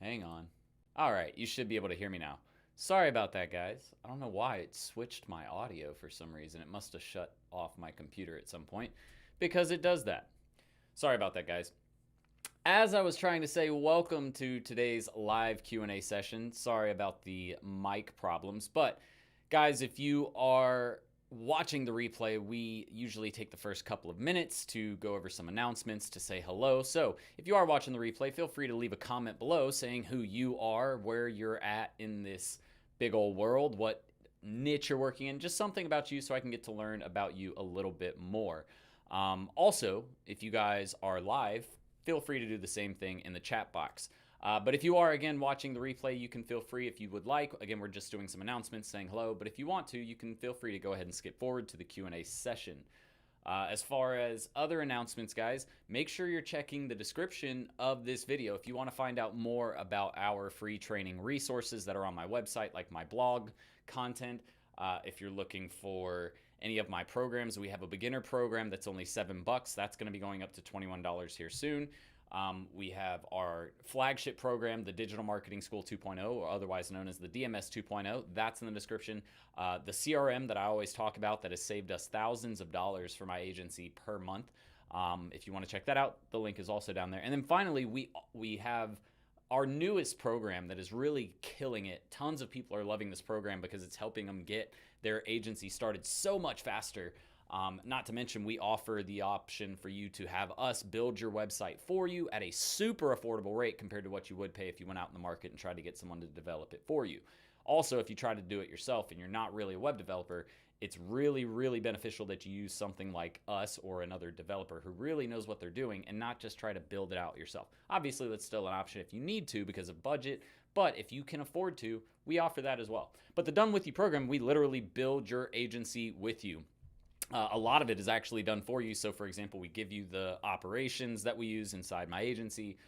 Hang on. All right, you should be able to hear me now. Sorry about that, guys. I don't know why it switched my audio for some reason. It must have shut off my computer at some point because it does that. Sorry about that, guys. As I was trying to say, welcome to today's live Q&A session. Sorry about the mic problems, but guys, if you are watching the replay, we usually take the first couple of minutes to go over some announcements, to say hello. So if you are watching the replay, feel free to leave a comment below saying who you are, where you're at in this big old world, what niche you're working in, just something about you so I can get to learn about you a little bit more. Also, if you guys are live, feel free to do the same thing in the chat box. But if you are, again, watching the replay, you can feel free if you would like. Again, we're just doing some announcements saying hello. But if you want to, you can feel free to go ahead and skip forward to the Q&A session. As far as other announcements, guys, make sure you're checking the description of this video. If you want to find out more about our free training resources that are on my website, like my blog content, if you're looking for any of my programs, we have a beginner program that's only $7. That's going to be going up to $21 here soon. We have our flagship program, the Digital Marketing School 2.0, or otherwise known as the DMS 2.0. That's in the description. The CRM that I always talk about that has saved us thousands of dollars for my agency per month. If you want to check that out, the link is also down there. And then finally, we have our newest program that is really killing it. Tons of people are loving this program because it's helping them get their agency started so much faster. Not to mention, we offer the option for you to have us build your website for you at a super affordable rate compared to what you would pay if you went out in the market and tried to get someone to develop it for you. Also, if you try to do it yourself and you're not really a web developer, it's really, really beneficial that you use something like us or another developer who really knows what they're doing and not just try to build it out yourself. Obviously, that's still an option if you need to because of budget, but if you can afford to, we offer that as well. But the Done With You program, we literally build your agency with you. A lot of it is actually done for you. So, for example, we give you the operations that we use inside my agency.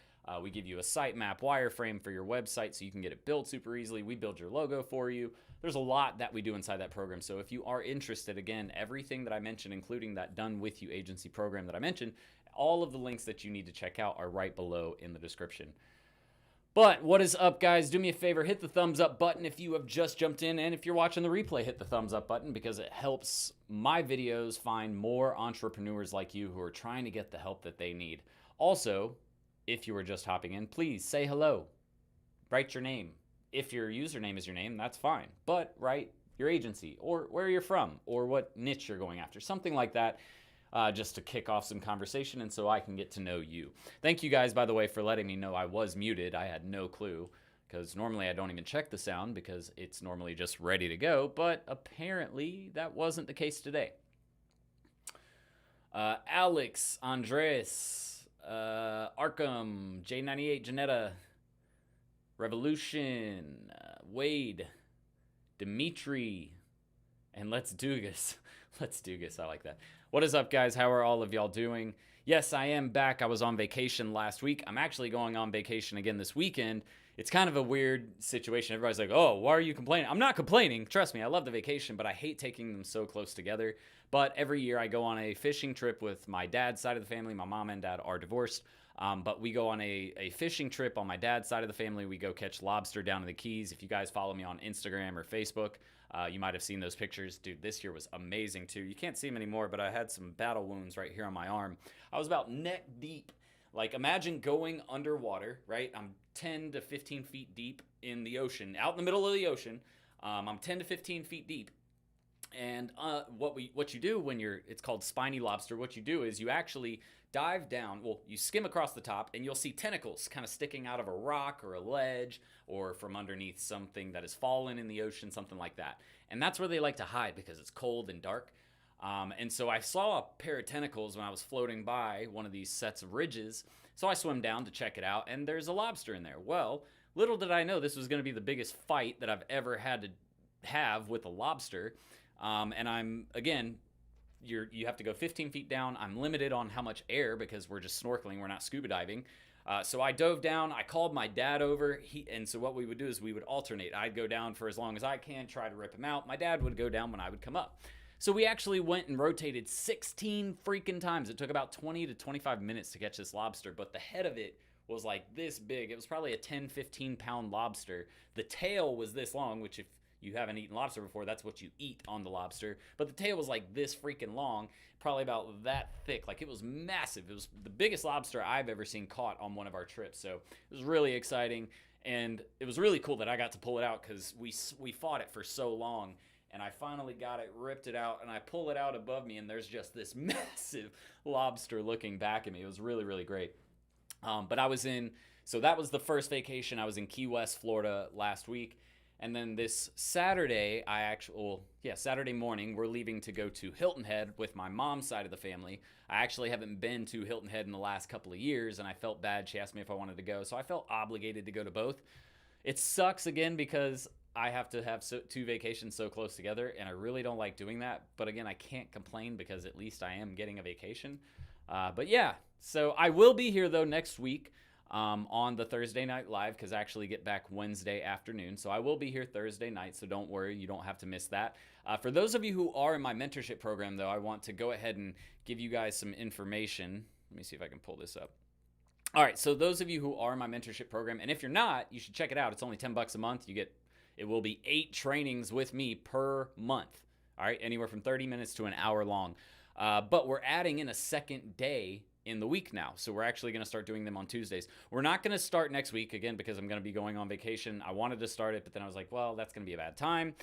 We give you a sitemap wireframe for your website so you can get it built super easily. We build your logo for you. There's a lot that we do inside that program. So if you are interested, again, everything that I mentioned, including that Done With You agency program that I mentioned, all of the links that you need to check out are right below in the description. But what is up, guys? Do me a favor, hit the thumbs up button if you have just jumped in, and if you're watching the replay, hit the thumbs up button because it helps my videos find more entrepreneurs like you who are trying to get the help that they need. Also, if you were just hopping in, please say hello. Write your name. If your username is your name, that's fine. But write your agency or where you're from or what niche you're going after, something like that. Just to kick off some conversation and so I can get to know you. Thank you guys, by the way, for letting me know I was muted. I had no clue because normally I don't even check the sound because it's normally just ready to go, but apparently that wasn't the case today. Alex, Andres, Arkham, J98, Janetta, Revolution, Wade, Dimitri, and Let's Dugas. Let's Dugas, I like that. What is up, guys? How are all of y'all doing? Yes, I am back. I was on vacation last week. I'm actually going on vacation again this weekend. It's kind of a weird situation. Everybody's like, oh, why are you complaining? I'm not complaining. Trust me, I love the vacation, but I hate taking them so close together. But every year I go on a fishing trip with my dad's side of the family. My mom and dad are divorced. But we go on a fishing trip on my dad's side of the family. We go catch lobster down in the Keys. If you guys follow me on Instagram or Facebook, you might have seen those pictures. Dude, this year was amazing too. You can't see them anymore, but I had some battle wounds right here on my arm. I was about neck deep. Like, imagine going underwater, right? I'm 10 to 15 feet deep in the ocean, out in the middle of the ocean. I'm 10 to 15 feet deep. And what you do when it's called spiny lobster, what you do is you actually dive down, well, you skim across the top, and you'll see tentacles kind of sticking out of a rock or a ledge or from underneath something that has fallen in the ocean, something like that. And that's where they like to hide because it's cold and dark. And so I saw a pair of tentacles when I was floating by one of these sets of ridges. So I swim down to check it out, and there's a lobster in there. Well, little did I know this was going to be the biggest fight that I've ever had to have with a lobster. And I'm, again, you have to go 15 feet down. I'm limited on how much air because we're just snorkeling. We're not scuba diving. So I dove down. I called my dad over. And so what we would do is we would alternate. I'd go down for as long as I can, try to rip him out. My dad would go down when I would come up. So we actually went and rotated 16 freaking times. It took about 20 to 25 minutes to catch this lobster, but the head of it was like this big. It was probably a 10, 15 pound lobster. The tail was this long, which if you haven't eaten lobster before, that's what you eat on the lobster. But the tail was like this freaking long, probably about that thick. Like, it was massive. It was the biggest lobster I've ever seen caught on one of our trips. So it was really exciting. And it was really cool that I got to pull it out because we fought it for so long. And I finally got it, ripped it out, and I pull it out above me, and there's just this massive lobster looking back at me. It was really, really great. But so that was the first vacation. I was in Key West, Florida last week. And then this Saturday, Saturday morning, we're leaving to go to Hilton Head with my mom's side of the family. I actually haven't been to Hilton Head in the last couple of years, and I felt bad. She asked me if I wanted to go, so I felt obligated to go to both. It sucks, again, because I have to have two vacations so close together, and I really don't like doing that. But again, I can't complain because at least I am getting a vacation. But yeah, so I will be here, though, next week. On the Thursday night live, because I actually get back Wednesday afternoon. So I will be here Thursday night, so don't worry, you don't have to miss that. For those of you who are in my mentorship program, though, I want to go ahead and give you guys some information. Let me see if I can pull this up. All right, so those of you who are in my mentorship program, and if you're not, you should check it out. It's only $10 a month. It will be 8 trainings with me per month. All right, anywhere from 30 minutes to an hour long. But we're adding in a second day in the week now. So we're actually going to start doing them on Tuesdays. We're not going to start next week, again, because I'm going to be going on vacation. I wanted to start it, but then I was like, well, that's going to be a bad time.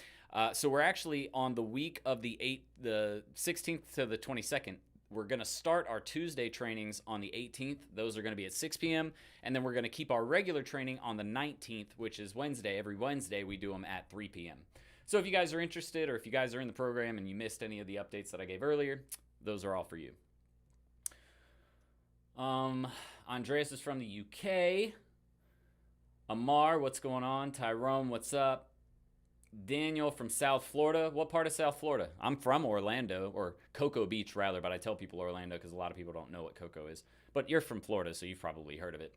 So we're actually on the week of the 16th to the 22nd. We're going to start our Tuesday trainings on the 18th. Those are going to be at 6 p.m. And then we're going to keep our regular training on the 19th, which is Wednesday. Every Wednesday, we do them at 3 p.m. So if you guys are interested, or if you guys are in the program and you missed any of the updates that I gave earlier, those are all for you. Andreas is from the UK. Amar, what's going on? Tyrone, what's up? Daniel from South Florida. What part of South Florida? I'm from Orlando, or Cocoa Beach rather, but I tell people Orlando because a lot of people don't know what Cocoa is. But you're from Florida, so you've probably heard of it.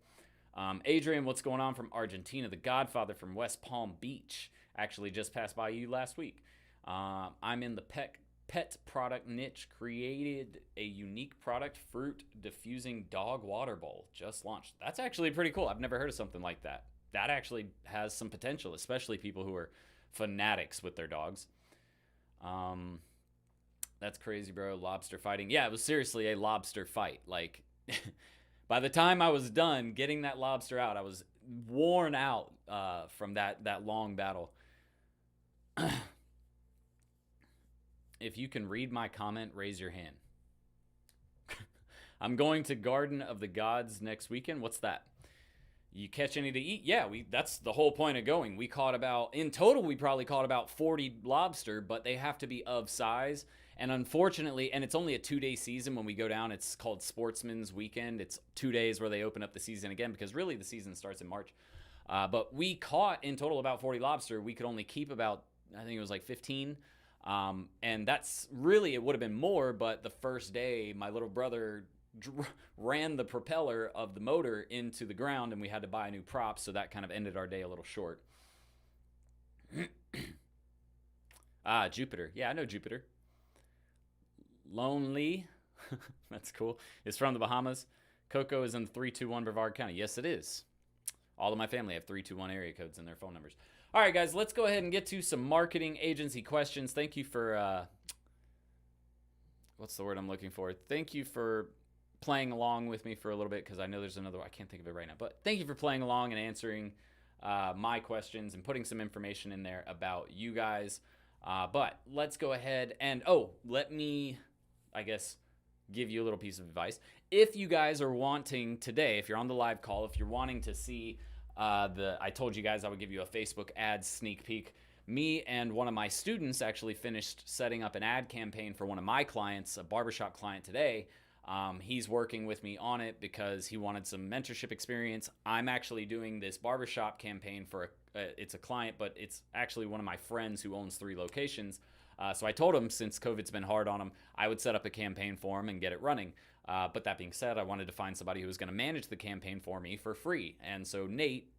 Adrian, what's going on from Argentina? The Godfather from West Palm Beach. Actually just passed by you last week. I'm in the pet product niche, created a unique product, fruit diffusing dog water bowl, just launched. That's actually pretty cool. I've never heard of something like that. That actually has some potential, especially people who are fanatics with their dogs. That's crazy, bro. Lobster fighting. Yeah, it was seriously a lobster fight. Like, by the time I was done getting that lobster out, I was worn out from that long battle. If you can read my comment, raise your hand. I'm going to Garden of the Gods next weekend. What's that? You catch any to eat? Yeah, that's the whole point of going. We probably caught about 40 lobster, but they have to be of size. And unfortunately, and it's only a 2-day season when we go down. It's called Sportsman's Weekend. It's 2 days where they open up the season again, because really the season starts in March. But we caught in total about 40 lobster. We could only keep about, I think it was like 15. And that's really, it would have been more, but the first day my little brother ran the propeller of the motor into the ground and we had to buy a new prop, so that kind of ended our day a little short. Jupiter. Yeah, I know Jupiter. Lonely. That's cool. It's from the Bahamas. Coco is in 321 Brevard County. Yes, it is. All of my family have 321 area codes in their phone numbers. All right, guys, let's go ahead and get to some marketing agency questions. Thank you for, what's the word I'm looking for? Thank you for playing along with me for a little bit, because I know there's another, I can't think of it right now. But thank you for playing along and answering my questions and putting some information in there about you guys. But let's go ahead and, let me, I guess, give you a little piece of advice. If you guys are wanting today, if you're on the live call, if you're wanting to see I told you guys I would give you a Facebook ad sneak peek. Me and one of my students actually finished setting up an ad campaign for one of my clients, a barbershop client today. He's working with me on it because he wanted some mentorship experience. I'm actually doing this barbershop campaign for it's a client, but it's actually one of my friends who owns 3 locations. So I told him, since COVID's been hard on him, I would set up a campaign for him and get it running. But that being said, I wanted to find somebody who was going to manage the campaign for me for free. And so Nate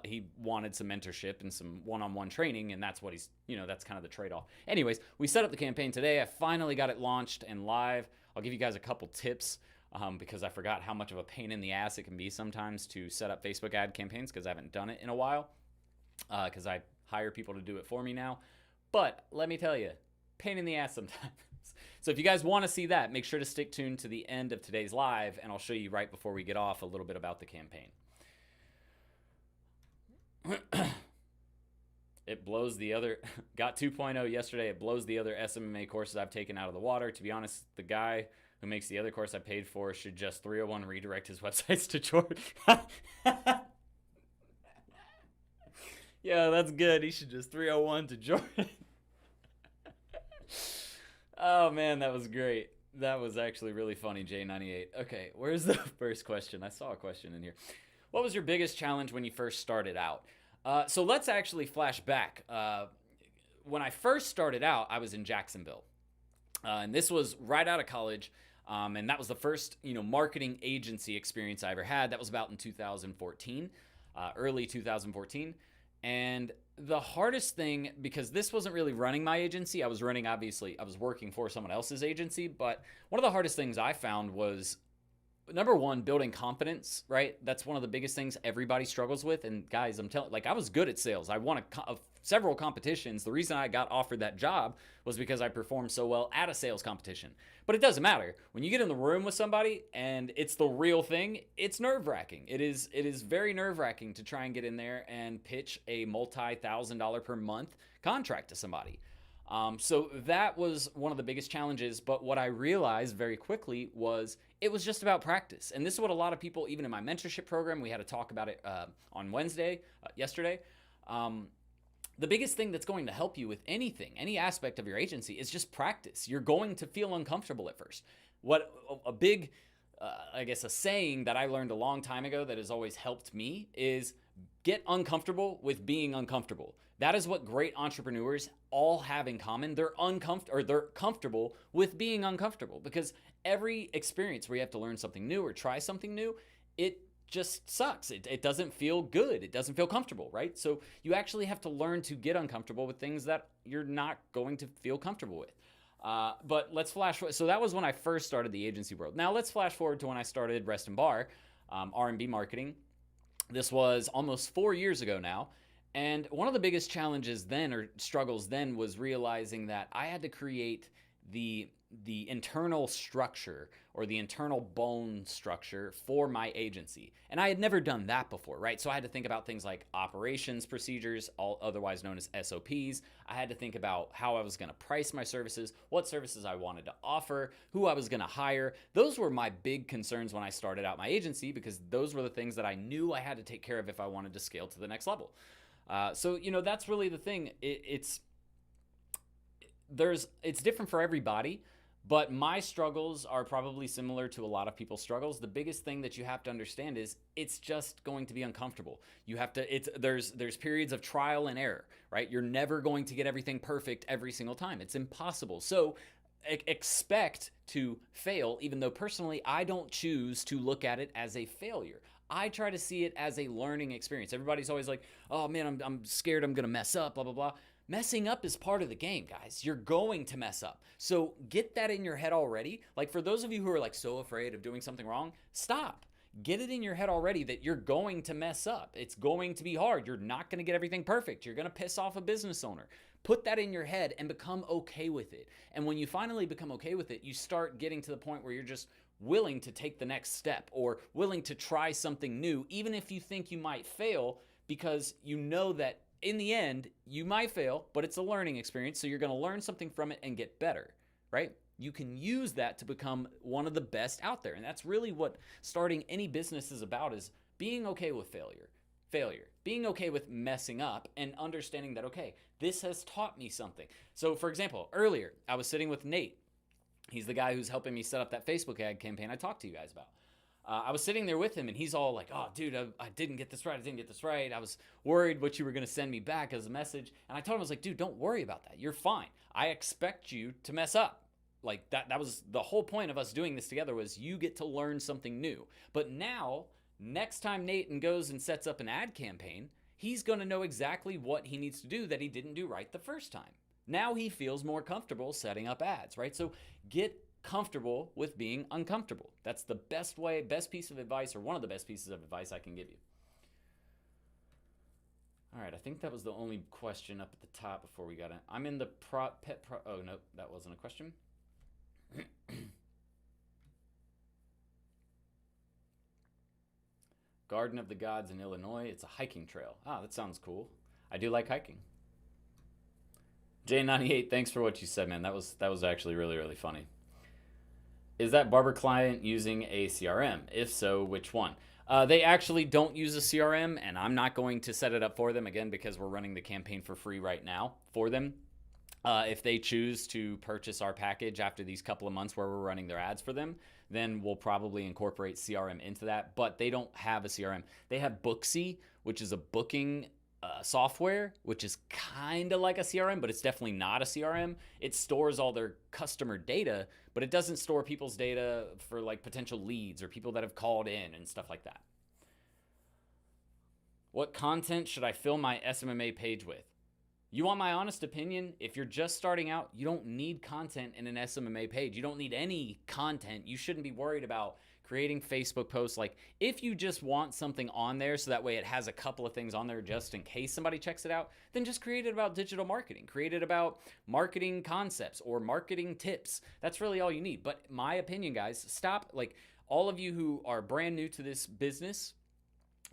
he wanted some mentorship and some one-on-one training, and that's what that's kind of the trade-off. Anyways, we set up the campaign today. I finally got it launched and live. I'll give you guys a couple tips. because I forgot how much of a pain in the ass it can be sometimes to set up Facebook ad campaigns because I haven't done it in a while because I hire people to do it for me now. But let me tell you, pain in the ass sometimes. So if you guys want to see that, make sure to stick tuned to the end of today's live, and I'll show you right before we get off a little bit about the campaign. It blows the other, got 2.0 yesterday, it blows the other SMMA courses I've taken out of the water. To be honest, the guy who makes the other course I paid for should just 301 redirect his websites to Jordan. Yeah, that's good. He should just 301 to Jordan. Oh man, that was great. That was actually really funny, J98. Okay, where's the first question? I saw a question in here. What was your biggest challenge when you first started out? So let's actually flash back. When I first started out, I was in Jacksonville. And this was right out of college. And that was the first, marketing agency experience I ever had. That was about in 2014, early 2014. And the hardest thing, because this wasn't really running my agency, I was working for someone else's agency, but one of the hardest things I found was, number one, building confidence, right? That's one of the biggest things everybody struggles with. And guys, I'm telling, I was good at sales. I won several competitions. The reason I got offered that job was because I performed so well at a sales competition. But it doesn't matter. When you get in the room with somebody and it's the real thing, it's nerve-wracking. It is very nerve-wracking to try and get in there and pitch a multi-$1,000 per month contract to somebody. So that was one of the biggest challenges. But what I realized very quickly was it was just about practice. And this is what a lot of people, even in my mentorship program, we had a talk about it on Wednesday, yesterday. The biggest thing that's going to help you with anything, any aspect of your agency, is just practice. You're going to feel uncomfortable at first. What a big, a saying that I learned a long time ago that has always helped me is get uncomfortable with being uncomfortable. That is what great entrepreneurs all have in common. They're comfortable with being uncomfortable, because every experience where you have to learn something new or try something new, it just sucks. It doesn't feel good. It doesn't feel comfortable, right? So you actually have to learn to get uncomfortable with things that you're not going to feel comfortable with. But let's flash forward. So that was when I first started the agency world. Now let's flash forward to when I started Rest and Bar, R&B marketing. This was almost 4 years ago now. And one of the biggest challenges then, or struggles then, was realizing that I had to create the internal structure, or the internal bone structure for my agency. And I had never done that before, right? So I had to think about things like operations procedures, otherwise known as SOPs. I had to think about how I was going to price my services, what services I wanted to offer, who I was going to hire. Those were my big concerns when I started out my agency, because those were the things that I knew I had to take care of if I wanted to scale to the next level. So that's really the thing. It's different for everybody. But my struggles are probably similar to a lot of people's struggles. The biggest thing that you have to understand is it's just going to be uncomfortable. You have to, there's periods of trial and error, right? You're never going to get everything perfect every single time. It's impossible. So expect to fail, even though personally I don't choose to look at it as a failure. I try to see it as a learning experience. Everybody's always like, oh man, I'm scared I'm going to mess up, blah, blah, blah. Messing up is part of the game, guys. You're going to mess up. So get that in your head already. Like, for those of you who are like so afraid of doing something wrong, stop. Get it in your head already that you're going to mess up. It's going to be hard. You're not going to get everything perfect. You're going to piss off a business owner. Put that in your head and become okay with it. And when you finally become okay with it, you start getting to the point where you're just willing to take the next step, or willing to try something new, even if you think you might fail, because you know that in the end, you might fail, but it's a learning experience, so you're going to learn something from it and get better, right? You can use that to become one of the best out there, and that's really what starting any business is about, is being okay with failure, being okay with messing up, and understanding that, okay, this has taught me something. So, for example, earlier, I was sitting with Nate. He's the guy who's helping me set up that Facebook ad campaign I talked to you guys about. I was sitting there with him, and he's all like, oh, dude, I didn't get this right. I was worried what you were going to send me back as a message. And I told him, I was like, dude, don't worry about that. You're fine. I expect you to mess up. Like, that was the whole point of us doing this together, was you get to learn something new. But now, next time Nate goes and sets up an ad campaign, he's going to know exactly what he needs to do that he didn't do right the first time. Now he feels more comfortable setting up ads, right? So get comfortable with being uncomfortable. That's the best piece of advice, or one of the best pieces of advice I can give you. All right, I think that was the only question up at the top before we got in. I'm in the oh, no, that wasn't a question. Garden of the Gods in Illinois. It's a hiking trail. Ah, that sounds cool. I do like hiking. J98, thanks for what you said, man. That was actually really, really funny. Is that barber client using a CRM? If so, which one? They actually don't use a CRM, and I'm not going to set it up for them, again, because we're running the campaign for free right now for them. If they choose to purchase our package after these couple of months where we're running their ads for them, then we'll probably incorporate CRM into that. But they don't have a CRM. They have Booksy, which is a booking software, which is kind of like a CRM, but it's definitely not a CRM. It stores all their customer data, but it doesn't store people's data for like potential leads or people that have called in and stuff like that. What content should I fill my SMMA page with? You want my honest opinion? If you're just starting out, you don't need content in an SMMA page. You don't need any content. You shouldn't be worried about creating Facebook posts. Like, if you just want something on there so that way it has a couple of things on there just in case somebody checks it out, then just create it about digital marketing. Create it about marketing concepts or marketing tips. That's really all you need. But my opinion, guys, stop. Like, all of you who are brand new to this business,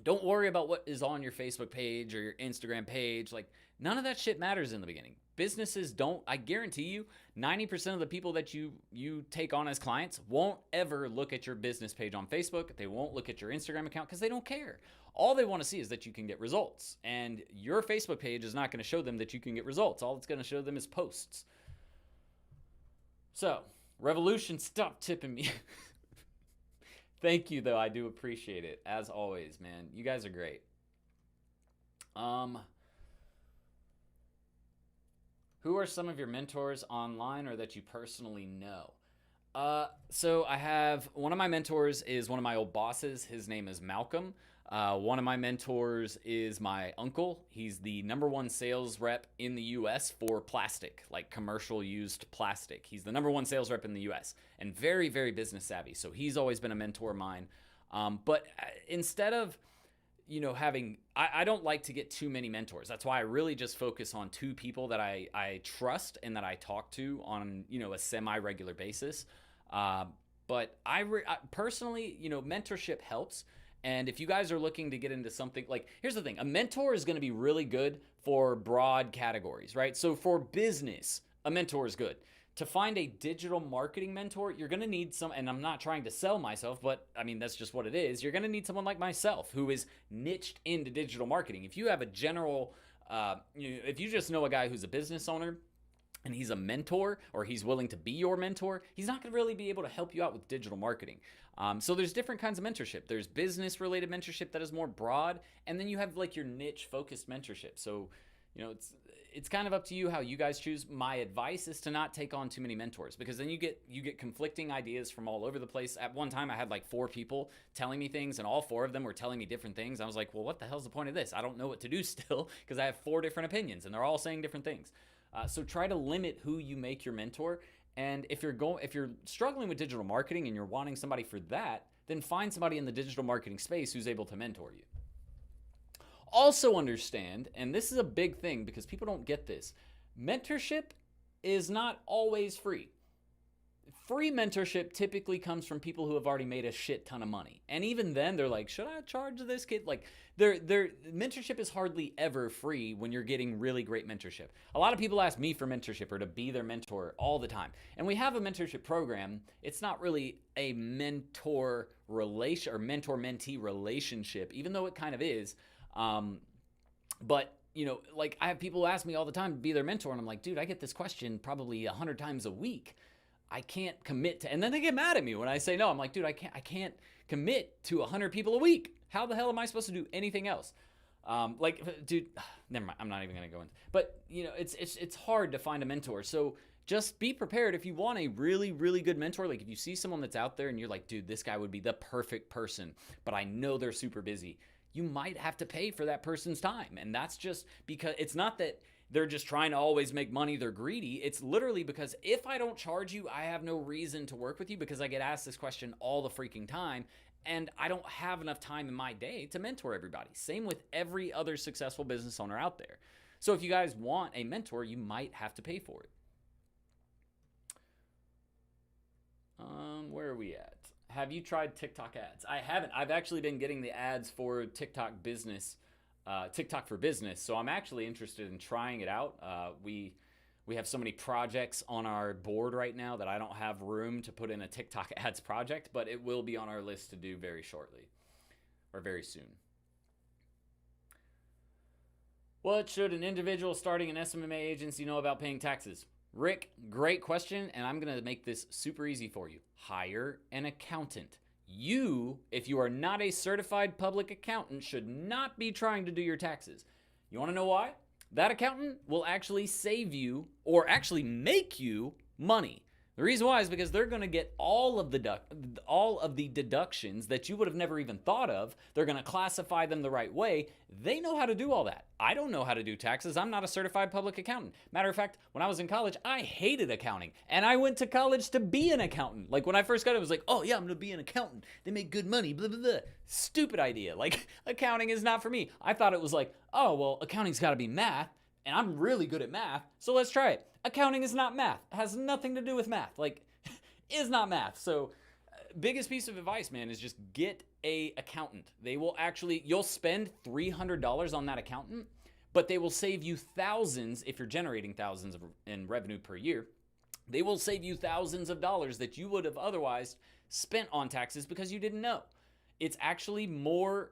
don't worry about what is on your Facebook page or your Instagram page. Like, none of that shit matters in the beginning. Businesses don't, I guarantee you, 90% of the people that you take on as clients won't ever look at your business page on Facebook. They won't look at your Instagram account because they don't care. All they want to see is that you can get results. And your Facebook page is not going to show them that you can get results. All it's going to show them is posts. So, Revolution, stop tipping me. Thank you, though. I do appreciate it. As always, man. You guys are great. Who are some of your mentors online or that you personally know? So I have one of my mentors is one of my old bosses. His name is Malcolm. One of my mentors is my uncle. He's the #1 sales rep in the US for plastic, like commercial used plastic. He's the #1 sales rep in the US and very, very business savvy. So he's always been a mentor of mine. But instead of, having, I don't like to get too many mentors. That's why I really just focus on 2 people that I trust and that I talk to on, a semi-regular basis. But I personally, mentorship helps. And if you guys are looking to get into something, like, here's the thing, a mentor is going to be really good for broad categories, right? So for business, a mentor is good. To find a digital marketing mentor, you're going to need some, and I'm not trying to sell myself, but I mean, that's just what it is. You're going to need someone like myself who is niched into digital marketing. If you have a general, if you just know a guy who's a business owner and he's a mentor, or he's willing to be your mentor, he's not going to really be able to help you out with digital marketing. So there's different kinds of mentorship. There's business related mentorship that is more broad, and then you have like your niche focused mentorship. So, it's kind of up to you how you guys choose. My advice is to not take on too many mentors, because then you get conflicting ideas from all over the place. At one time, I had like 4 people telling me things, and all 4 of them were telling me different things. I was like, well, what the hell's the point of this? I don't know what to do still, because I have 4 different opinions, and they're all saying different things. So try to limit who you make your mentor. And if you're struggling with digital marketing and you're wanting somebody for that, then find somebody in the digital marketing space who's able to mentor you. Also understand, and this is a big thing because people don't get this, mentorship is not always free. Free mentorship typically comes from people who have already made a shit ton of money. And even then, they're like, should I charge this kid? Like, mentorship is hardly ever free when you're getting really great mentorship. A lot of people ask me for mentorship or to be their mentor all the time. And we have a mentorship program. It's not really a mentor relation or mentor-mentee relationship, even though it kind of is. But like, I have people ask me all the time to be their mentor, and I'm like, dude, I get this question probably 100 times a week. I can't commit to, and then they get mad at me when I say no. I'm like, dude, I can't commit to 100 people a week. How the hell am I supposed to do anything else? Dude, never mind. I'm not even gonna go into. But it's hard to find a mentor. So just be prepared if you want a really, really good mentor. Like, if you see someone that's out there and you're like, dude, this guy would be the perfect person, but I know they're super busy. You might have to pay for that person's time. And that's just because it's not that they're just trying to always make money, they're greedy. It's literally because if I don't charge you, I have no reason to work with you, because I get asked this question all the freaking time, and I don't have enough time in my day to mentor everybody. Same with every other successful business owner out there. So if you guys want a mentor, you might have to pay for it. Where are we at? Have you tried TikTok ads? I haven't. I've actually been getting the ads for TikTok for business. So I'm actually interested in trying it out. We have so many projects on our board right now that I don't have room to put in a TikTok ads project, but it will be on our list to do very shortly or very soon. What should an individual starting an SMMA agency know about paying taxes? Rick, great question, and I'm going to make this super easy for you. Hire an accountant. You, if you are not a certified public accountant, should not be trying to do your taxes. You want to know why? That accountant will actually save you, or actually make you, money. The reason why is because they're going to get all of the deductions that you would have never even thought of. They're going to classify them the right way. They know how to do all that. I don't know how to do taxes. I'm not a certified public accountant. Matter of fact, when I was in college, I hated accounting, and I went to college to be an accountant. Like when I first got it, I was like, oh yeah, I'm going to be an accountant. They make good money, blah, blah, blah. Stupid idea. Like accounting is not for me. I thought it was like, oh, well, accounting's got to be math, and I'm really good at math, so let's try it. Accounting is not math. It has nothing to do with math. Like, is not math. So, biggest piece of advice, man, is just get a accountant. They will actually, you'll spend $300 on that accountant, but they will save you thousands if you're generating thousands in revenue per year. They will save you thousands of dollars that you would have otherwise spent on taxes because you didn't know. It's actually more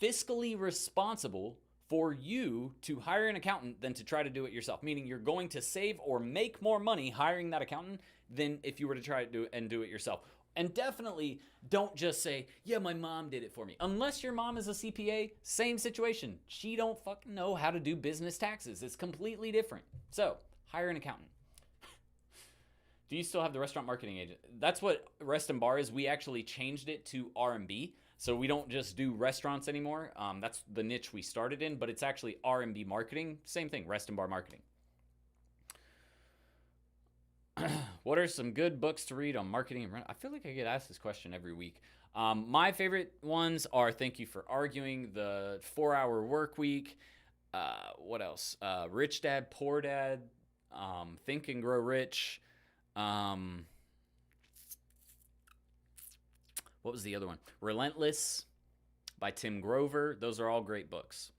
fiscally responsible for you to hire an accountant than to try to do it yourself. Meaning you're going to save or make more money hiring that accountant than if you were to try to do it yourself. And definitely don't just say, yeah, my mom did it for me. Unless your mom is a CPA, same situation. She don't fucking know how to do business taxes. It's completely different. So hire an accountant. Do you still have the restaurant marketing agent? That's what Rest and Bar is. We actually changed it to R&B. So we don't just do restaurants anymore. That's the niche we started in, but it's actually R&B marketing. Same thing, Rest and Bar marketing. What are some good books to read on marketing and rent? I feel like I get asked this question every week. My favorite ones are Thank You for Arguing, The 4-Hour Work Week. What else? Rich Dad, Poor Dad, Think and Grow Rich. What was the other one? Relentless by Tim Grover. Those are all great books.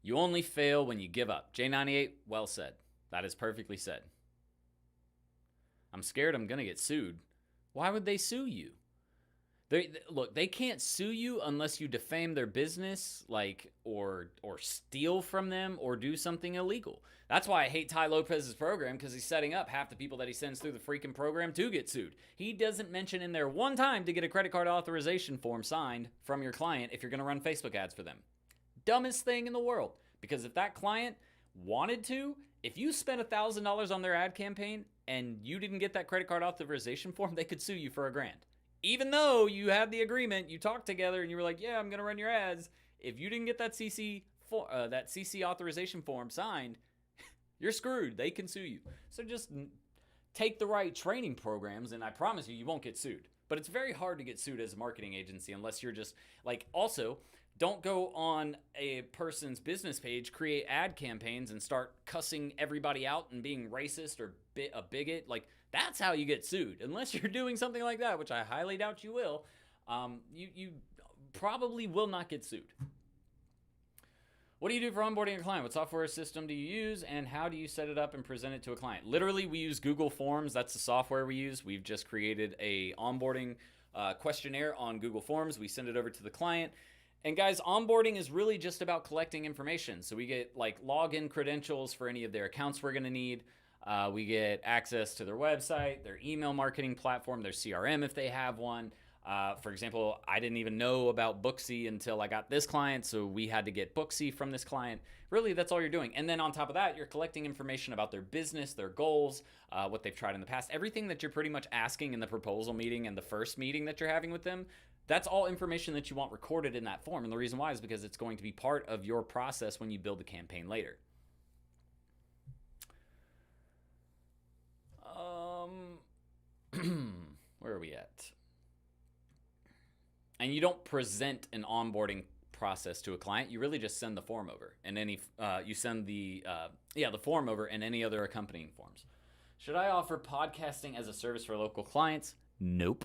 You only fail when you give up. J98, well said. That is perfectly said. I'm scared I'm going to get sued. Why would they sue you? Look, they can't sue you unless you defame their business, like, or steal from them or do something illegal. That's why I hate Ty Lopez's program, because he's setting up half the people that he sends through the freaking program to get sued. He doesn't mention in there one time to get a credit card authorization form signed from your client if you're going to run Facebook ads for them. Dumbest thing in the world. Because if that client wanted to, if you spent $1,000 on their ad campaign and you didn't get that credit card authorization form, they could sue you for $1,000. Even though you had the agreement, you talked together, and you were like, yeah, I'm going to run your ads. If you didn't get that CC authorization form signed, you're screwed. They can sue you. So just take the right training programs, and I promise you won't get sued. But it's very hard to get sued as a marketing agency unless you're just, like, also, don't go on a person's business page, create ad campaigns, and start cussing everybody out and being racist or a bigot. Like, that's how you get sued. Unless you're doing something like that, which I highly doubt you will, you probably will not get sued. What do you do for onboarding a client? What software system do you use, and how do you set it up and present it to a client? Literally, we use Google Forms. That's the software we use. We've just created a onboarding questionnaire on Google Forms. We send it over to the client. And guys, onboarding is really just about collecting information. So we get like login credentials for any of their accounts we're going to need. We get access to their website, their email marketing platform, their CRM if they have one. For example, I didn't even know about Booksy until I got this client, so we had to get Booksy from this client. Really, that's all you're doing. And then on top of that, you're collecting information about their business, their goals, what they've tried in the past, everything that you're pretty much asking in the proposal meeting and the first meeting that you're having with them. That's all information that you want recorded in that form. And the reason why is because it's going to be part of your process when you build the campaign later. Where are we at? And you don't present an onboarding process to a client. You really just send the form over, and you send the form over and any other accompanying forms. Should I offer podcasting as a service for local clients? Nope.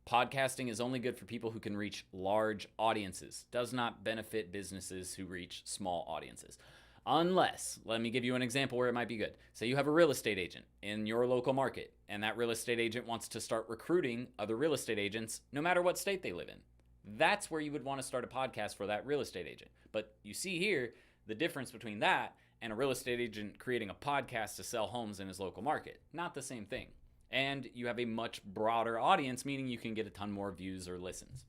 Podcasting is only good for people who can reach large audiences. Does not benefit businesses who reach small audiences. Unless, let me give you an example where it might be good. Say you have a real estate agent in your local market, and that real estate agent wants to start recruiting other real estate agents no matter what state they live in. That's where you would want to start a podcast for that real estate agent. But you see here the difference between that and a real estate agent creating a podcast to sell homes in his local market. Not the same thing. And you have a much broader audience, meaning you can get a ton more views or listens.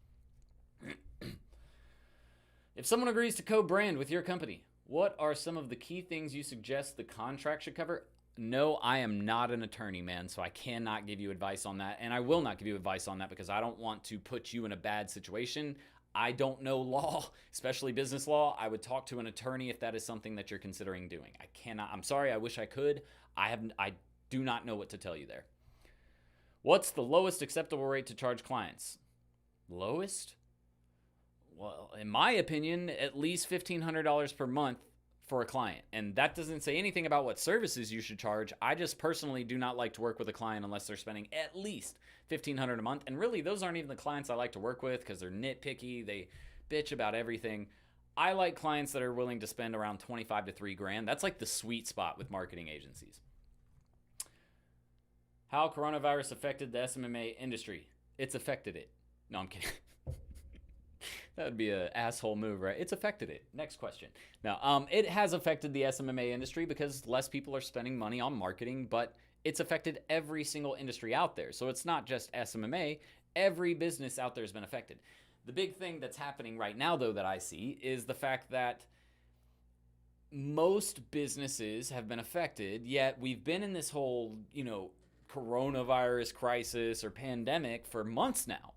If someone agrees to co-brand with your company, what are some of the key things you suggest the contract should cover? No, I am not an attorney, man, so I cannot give you advice on that, and I will not give you advice on that because I don't want to put you in a bad situation. I don't know law, especially business law. I would talk to an attorney if that is something that you're considering doing. I cannot. I'm sorry. I wish I could. I do not know what to tell you there. What's the lowest acceptable rate to charge clients? Lowest? Well, in my opinion, at least $1,500 per month for a client. And that doesn't say anything about what services you should charge. I just personally do not like to work with a client unless they're spending at least $1,500 a month. And really, those aren't even the clients I like to work with because they're nitpicky. They bitch about everything. I like clients that are willing to spend around $25,000 to $3,000. That's like the sweet spot with marketing agencies. How coronavirus affected the SMMA industry? It's affected it. No, I'm kidding. That would be an asshole move, right? It's affected it. Next question. Now, it has affected the SMMA industry because less people are spending money on marketing, but it's affected every single industry out there. So it's not just SMMA. Every business out there has been affected. The big thing that's happening right now, though, that I see is the fact that most businesses have been affected, yet we've been in this whole, coronavirus crisis or pandemic for months now.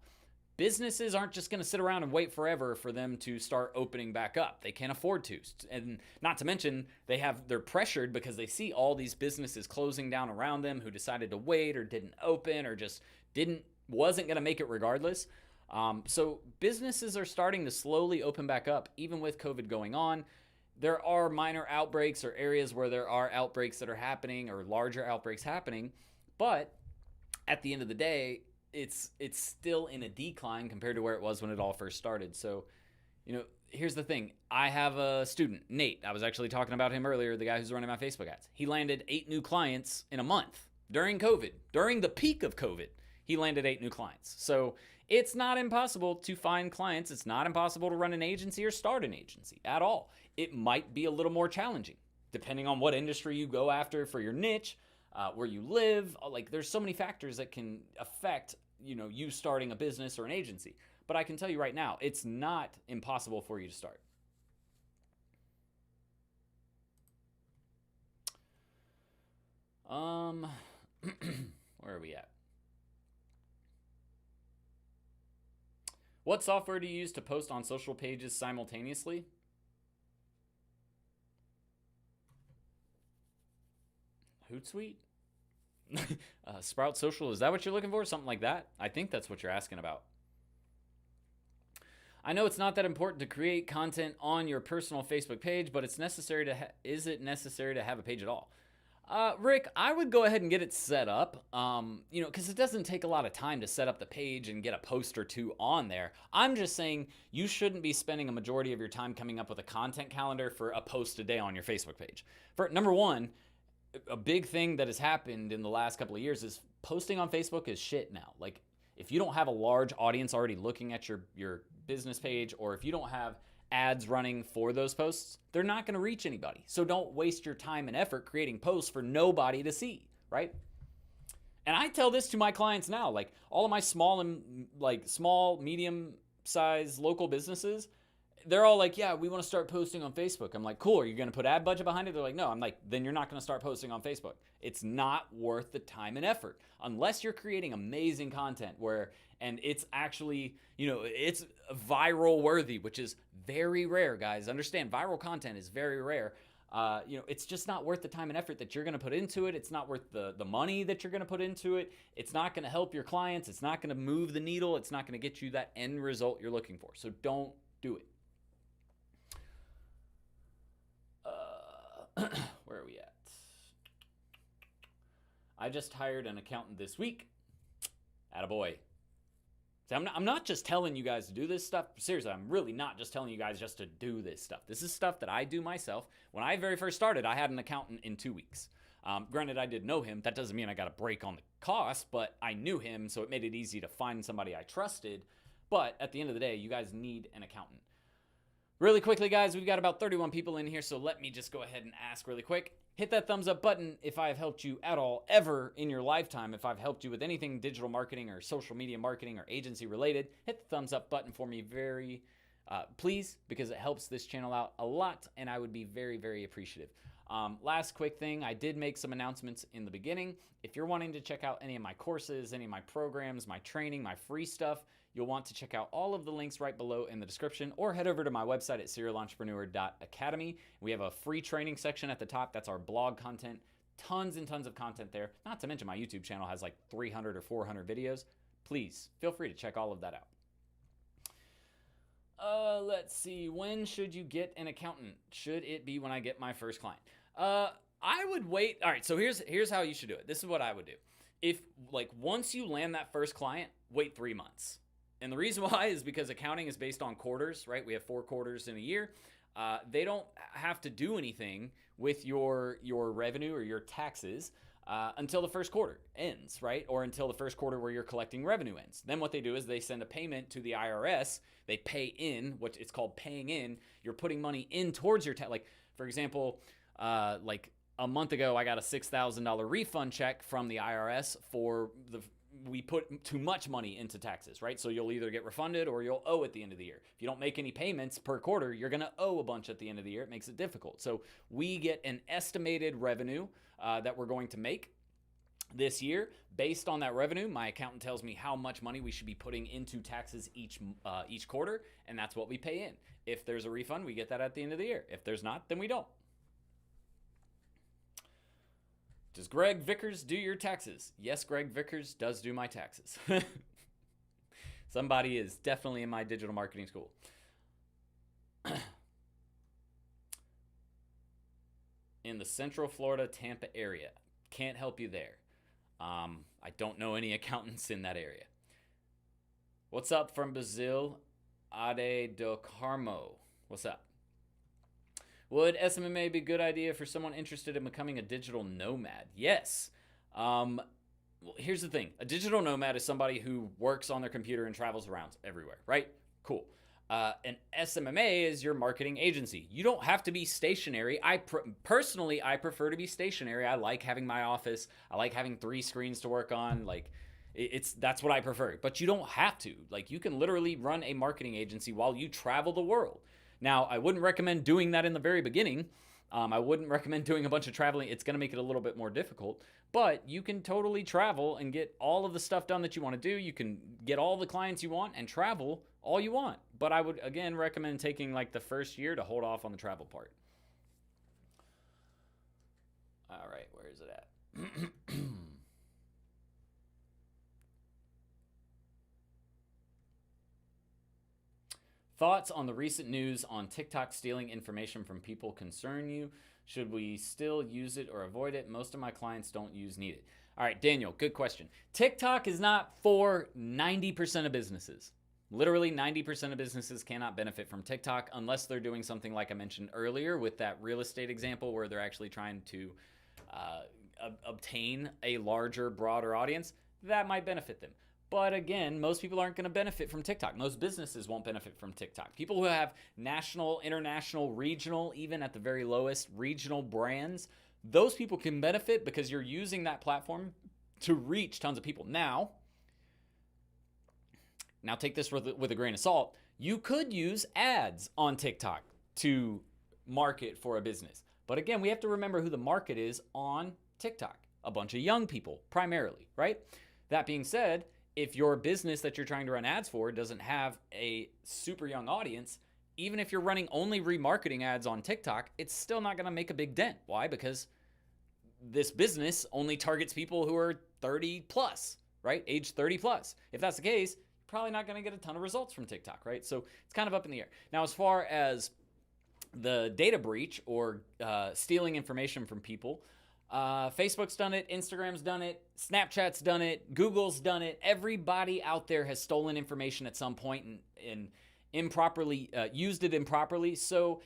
Businesses aren't just going to sit around and wait forever for them to start opening back up. They can't afford to. And not to mention, they're pressured because they see all these businesses closing down around them who decided to wait or didn't open or just wasn't going to make it regardless. So businesses are starting to slowly open back up, even with COVID going on. There are minor outbreaks or areas where there are outbreaks that are happening or larger outbreaks happening. But at the end of the day, it's still in a decline compared to where it was when it all first started. So, here's the thing. I have a student, Nate. I was actually talking about him earlier, the guy who's running my Facebook ads. He landed 8 new clients in a month during COVID. During the peak of COVID, he landed 8 new clients. So it's not impossible to find clients. It's not impossible to run an agency or start an agency at all. It might be a little more challenging depending on what industry you go after for your niche. Where you live, there's so many factors that can affect, you starting a business or an agency. But I can tell you right now, it's not impossible for you to start. Where are we at? What software do you use to post on social pages simultaneously? Hootsuite? Sprout Social, is that what you're looking for? Something like that? I think that's what you're asking about. I know it's not that important to create content on your personal Facebook page, but it's necessary to is it necessary to have a page at all? Rick, I would go ahead and get it set up, because it doesn't take a lot of time to set up the page and get a post or two on there. I'm just saying you shouldn't be spending a majority of your time coming up with a content calendar for a post a day on your Facebook page. For number one, a big thing that has happened in the last couple of years is posting on Facebook is shit now. Like, if you don't have a large audience already looking at your business page, or if you don't have ads running for those posts, they're not going to reach anybody. So don't waste your time and effort creating posts for nobody to see, right? And I tell this to my clients now, like all of my small, medium-sized local businesses, they're all like, yeah, we want to start posting on Facebook. I'm like, cool. Are you going to put ad budget behind it? They're like, no. I'm like, then you're not going to start posting on Facebook. It's not worth the time and effort unless you're creating amazing content and it's actually, it's viral worthy, which is very rare, guys. Understand, viral content is very rare. It's just not worth the time and effort that you're going to put into it. It's not worth the money that you're going to put into it. It's not going to help your clients. It's not going to move the needle. It's not going to get you that end result you're looking for. So don't do it. Where are we at? I just hired an accountant this week. Attaboy. See, I'm not just telling you guys to do this stuff. Seriously, I'm really not just telling you guys just to do this stuff. This is stuff that I do myself. When I very first started, I had an accountant in 2 weeks. Granted, I did know him. That doesn't mean I got a break on the cost, but I knew him, so it made it easy to find somebody I trusted. But at the end of the day, you guys need an accountant. Really quickly, guys, we've got about 31 people in here, so let me just go ahead and ask really quick. Hit that thumbs up button if I've helped you at all, ever in your lifetime. If I've helped you with anything digital marketing or social media marketing or agency related, hit the thumbs up button for me please, because it helps this channel out a lot, and I would be very, very appreciative. Last quick thing, I did make some announcements in the beginning. If you're wanting to check out any of my courses, any of my programs, my training, my free stuff, you'll want to check out all of the links right below in the description, or head over to my website at serialentrepreneur.academy. We have a free training section at the top. That's our blog content. Tons and tons of content there. Not to mention my YouTube channel has like 300 or 400 videos. Please feel free to check all of that out. Let's see. When should you get an accountant? Should it be when I get my first client? I would wait. All right, so here's how you should do it. This is what I would do. If once you land that first client, wait 3 months. And the reason why is because accounting is based on quarters, right? We have 4 quarters in a year. They don't have to do anything with your revenue or your taxes until the first quarter ends, right? Or until the first quarter where you're collecting revenue ends. Then what they do is they send a payment to the IRS. They pay in, what it's called paying in. You're putting money in towards your tax. Like, for example, like a month ago, I got a $6,000 refund check from the IRS we put too much money into taxes, right? So you'll either get refunded or you'll owe at the end of the year. If you don't make any payments per quarter, you're going to owe a bunch at the end of the year. It makes it difficult. So we get an estimated revenue that we're going to make this year. Based on that revenue, my accountant tells me how much money we should be putting into taxes each quarter, and that's what we pay in. If there's a refund, we get that at the end of the year. If there's not, then we don't. Does Greg Vickers do your taxes? Yes, Greg Vickers does do my taxes. Somebody is definitely in my digital marketing school. In the Central Florida, Tampa area. Can't help you there. I don't know any accountants in that area. What's up from Brazil? Ade do Carmo. What's up? Would SMMA be a good idea for someone interested in becoming a digital nomad? Yes. Well, here's the thing. A digital nomad is somebody who works on their computer and travels around everywhere, right? Cool. An SMMA is your marketing agency. You don't have to be stationary. Personally, I prefer to be stationary. I like having my office. I like having 3 screens to work on. That's what I prefer. But you don't have to. You can literally run a marketing agency while you travel the world. Now, I wouldn't recommend doing that in the very beginning. I wouldn't recommend doing a bunch of traveling. It's going to make it a little bit more difficult. But you can totally travel and get all of the stuff done that you want to do. You can get all the clients you want and travel all you want. But I would, again, recommend taking the first year to hold off on the travel part. All right, where is it at? Thoughts on the recent news on TikTok stealing information from people concern you? Should we still use it or avoid it? Most of my clients don't use Need It. All right, Daniel, good question. TikTok is not for 90% of businesses. Literally 90% of businesses cannot benefit from TikTok unless they're doing something like I mentioned earlier with that real estate example where they're actually trying to obtain a larger, broader audience. That might benefit them. But again, most people aren't going to benefit from TikTok. Most businesses won't benefit from TikTok. People who have national, international, regional, even at the very lowest, regional brands, those people can benefit because you're using that platform to reach tons of people. Now take this with a grain of salt. You could use ads on TikTok to market for a business. But again, we have to remember who the market is on TikTok. A bunch of young people, primarily, right? That being said, if your business that you're trying to run ads for doesn't have a super young audience, even if you're running only remarketing ads on TikTok, it's still not going to make a big dent. Why? Because this business only targets people who are 30 plus, right? Age 30 plus. If that's the case, you're probably not going to get a ton of results from TikTok, right? So it's kind of up in the air. Now, as far as the data breach or stealing information from people, Facebook's done it, Instagram's done it, Snapchat's done it, Google's done it. Everybody out there has stolen information at some point and improperly used it improperly. So,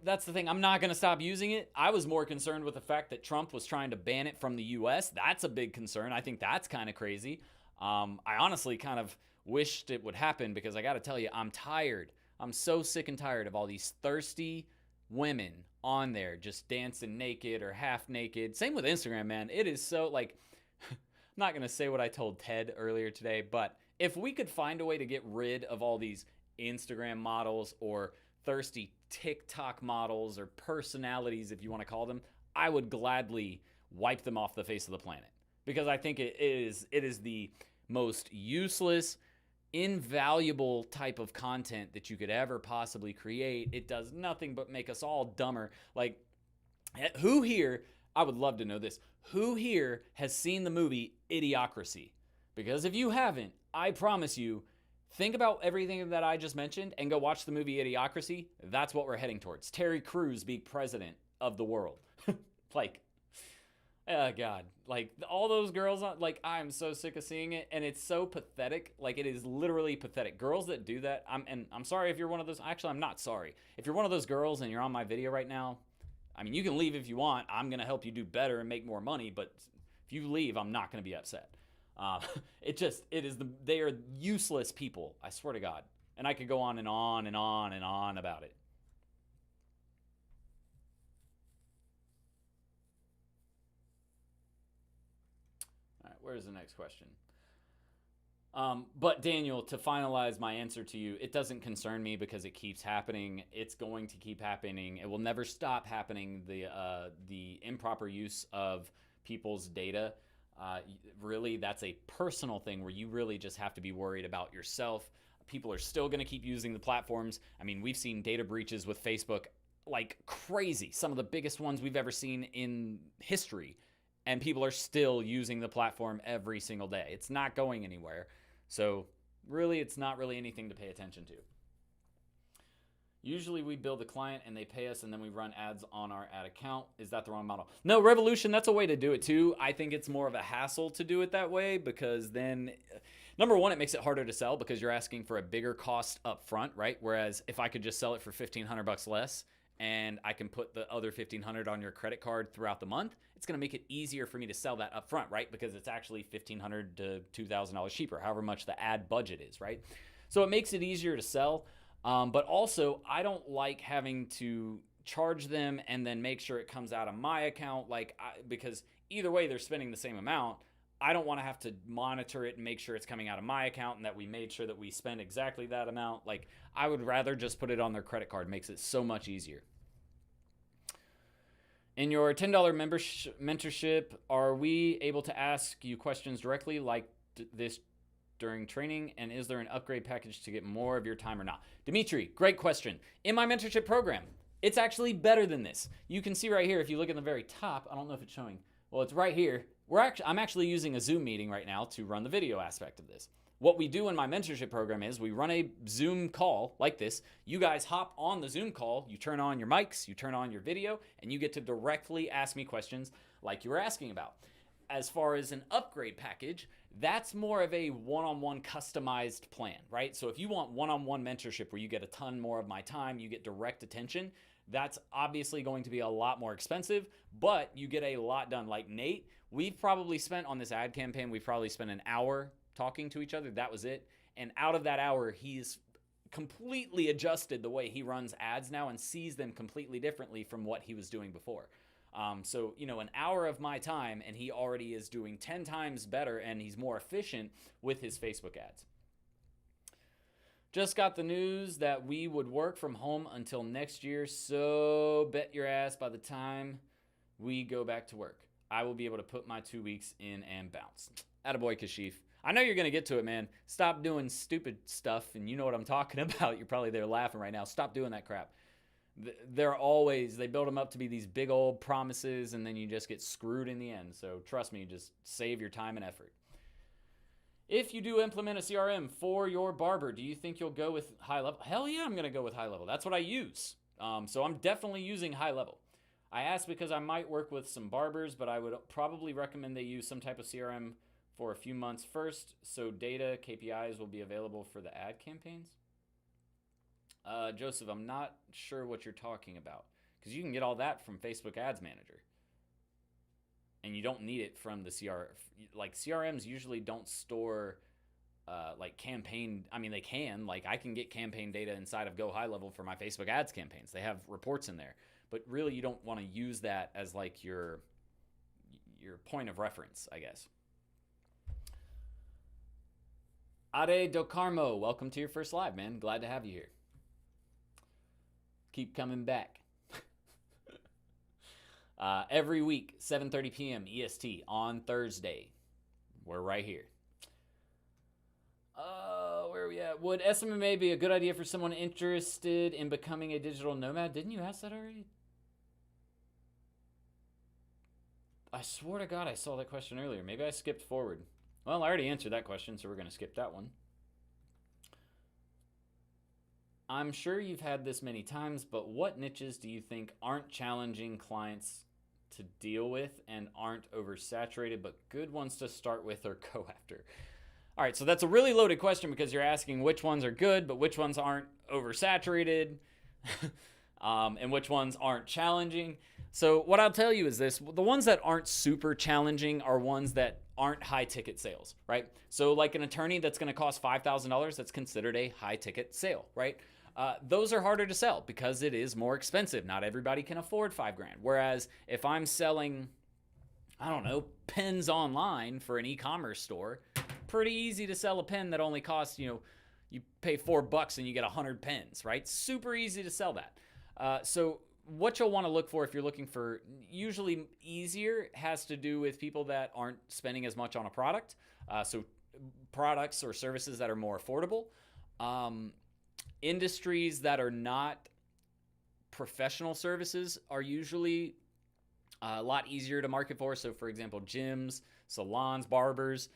that's the thing. I'm not going to stop using it. I was more concerned with the fact that Trump was trying to ban it from the US. That's a big concern. I think that's kind of crazy. I honestly kind of wished it would happen because I got to tell you, I'm tired. I'm so sick and tired of all these thirsty women on there just dancing naked or half naked. Same with Instagram, man. It is so I'm not going to say what I told Ted earlier today, but if we could find a way to get rid of all these Instagram models or thirsty TikTok models or personalities, if you want to call them, I would gladly wipe them off the face of the planet because I think it is the most useless, invaluable type of content that you could ever possibly create. It does nothing but make us all dumber. Like, who here, I would love to know this, who here has seen the movie Idiocracy? Because if you haven't, I promise you, think about everything that I just mentioned and go watch the movie Idiocracy. That's what we're heading towards. Terry Crews being president of the world. Oh God, all those girls, I'm so sick of seeing it, and it's so pathetic. It is literally pathetic. Girls that do that, I'm sorry if you're one of those. Actually, I'm not sorry. If you're one of those girls and you're on my video right now, you can leave if you want. I'm gonna help you do better and make more money, but if you leave, I'm not gonna be upset. They are useless people. I swear to God, and I could go on and on and on and on about it. Where's the next question? But Daniel, to finalize my answer to you, it doesn't concern me because it keeps happening. It's going to keep happening. It will never stop happening. The improper use of people's data, really, that's a personal thing where you really just have to be worried about yourself. People are still going to keep using the platforms. We've seen data breaches with Facebook like crazy. Some of the biggest ones we've ever seen in history. And people are still using the platform every single day. It's not going anywhere. So really, it's not really anything to pay attention to. Usually we build a client and they pay us and then we run ads on our ad account. Is that the wrong model? No, Revolution, that's a way to do it too. I think it's more of a hassle to do it that way because then, number one, it makes it harder to sell because you're asking for a bigger cost up front, right? Whereas if I could just sell it for $1,500 less, and I can put the other $1,500 on your credit card throughout the month, it's going to make it easier for me to sell that up front, right? Because it's actually $1,500 to $2,000 cheaper, however much the ad budget is, right? So it makes it easier to sell. But also, I don't like having to charge them and then make sure it comes out of my account, because either way, they're spending the same amount. I don't want to have to monitor it and make sure it's coming out of my account and that we made sure that we spend exactly that amount. I would rather just put it on their credit card. It makes it so much easier. In your $10 mentorship, are we able to ask you questions directly like this during training? And is there an upgrade package to get more of your time or not? Dimitri, great question. In my mentorship program, it's actually better than this. You can see right here, if you look at the very top, I don't know if it's showing. Well, it's right here. I'm actually using a Zoom meeting right now to run the video aspect of this. What we do in my mentorship program is we run a Zoom call like this. You guys hop on the Zoom call, you turn on your mics, you turn on your video, and you get to directly ask me questions like you were asking about. As far as an upgrade package, that's more of a one-on-one customized plan, right? So if you want one-on-one mentorship where you get a ton more of my time, you get direct attention, that's obviously going to be a lot more expensive, but you get a lot done. Like Nate, we've probably spent on this ad campaign, we've probably spent an hour talking to each other. That was it. And out of that hour, he's completely adjusted the way he runs ads now and sees them completely differently from what he was doing before. So, an hour of my time and he already is doing 10 times better and he's more efficient with his Facebook ads. Just got the news that we would work from home until next year, so bet your ass by the time we go back to work, I will be able to put my 2 weeks in and bounce. Attaboy, Kashif. I know you're going to get to it, man. Stop doing stupid stuff, and you know what I'm talking about. You're probably there laughing right now. Stop doing that crap. They build them up to be these big old promises, and then you just get screwed in the end. So trust me, just save your time and effort. If you do implement a CRM for your barber, do you think you'll go with high level? Hell yeah, I'm going to go with high level. That's what I use. So I'm definitely using high level. I asked because I might work with some barbers, but I would probably recommend they use some type of CRM for a few months first, so data, KPIs will be available for the ad campaigns. Joseph, I'm not sure what you're talking about, because you can get all that from Facebook Ads Manager. And you don't need it from the CRM. Like, CRMs usually don't store like campaign. I mean, they can. Like, I can get campaign data inside of Go High Level for my Facebook ads campaigns. They have reports in there. But really, you don't want to use that as like your point of reference, I guess. Ade Do Carmo, welcome to your first live, man. Glad to have you here. Keep coming back. Every week, 7:30 p.m. EST on Thursday. We're right here. Where are we at? Would SMMA be a good idea for someone interested in becoming a digital nomad? Didn't you ask that already? I swear to God I saw that question earlier. Maybe I skipped forward. Well, I already answered that question, so we're going to skip that one. I'm sure you've had this many times, but what niches do you think aren't challenging clients to deal with and aren't oversaturated, but good ones to start with or go after? All right, so that's a really loaded question because you're asking which ones are good, but which ones aren't oversaturated, and which ones aren't challenging. So what I'll tell you is this: the ones that aren't super challenging are ones that aren't high ticket sales, right? So like an attorney that's going to cost $5,000, that's considered a high ticket sale, right? Those are harder to sell because it is more expensive. Not everybody can afford $5,000. Whereas if I'm selling, I don't know, pens online for an e-commerce store, pretty easy to sell a pen that only costs, you pay $4 and you get 100 pens, right? Super easy to sell that. So what you'll want to look for if you're looking for usually easier has to do with people that aren't spending as much on a product. So products or services that are more affordable. Industries that are not professional services are usually a lot easier to market for. So for example, gyms, salons, barbers,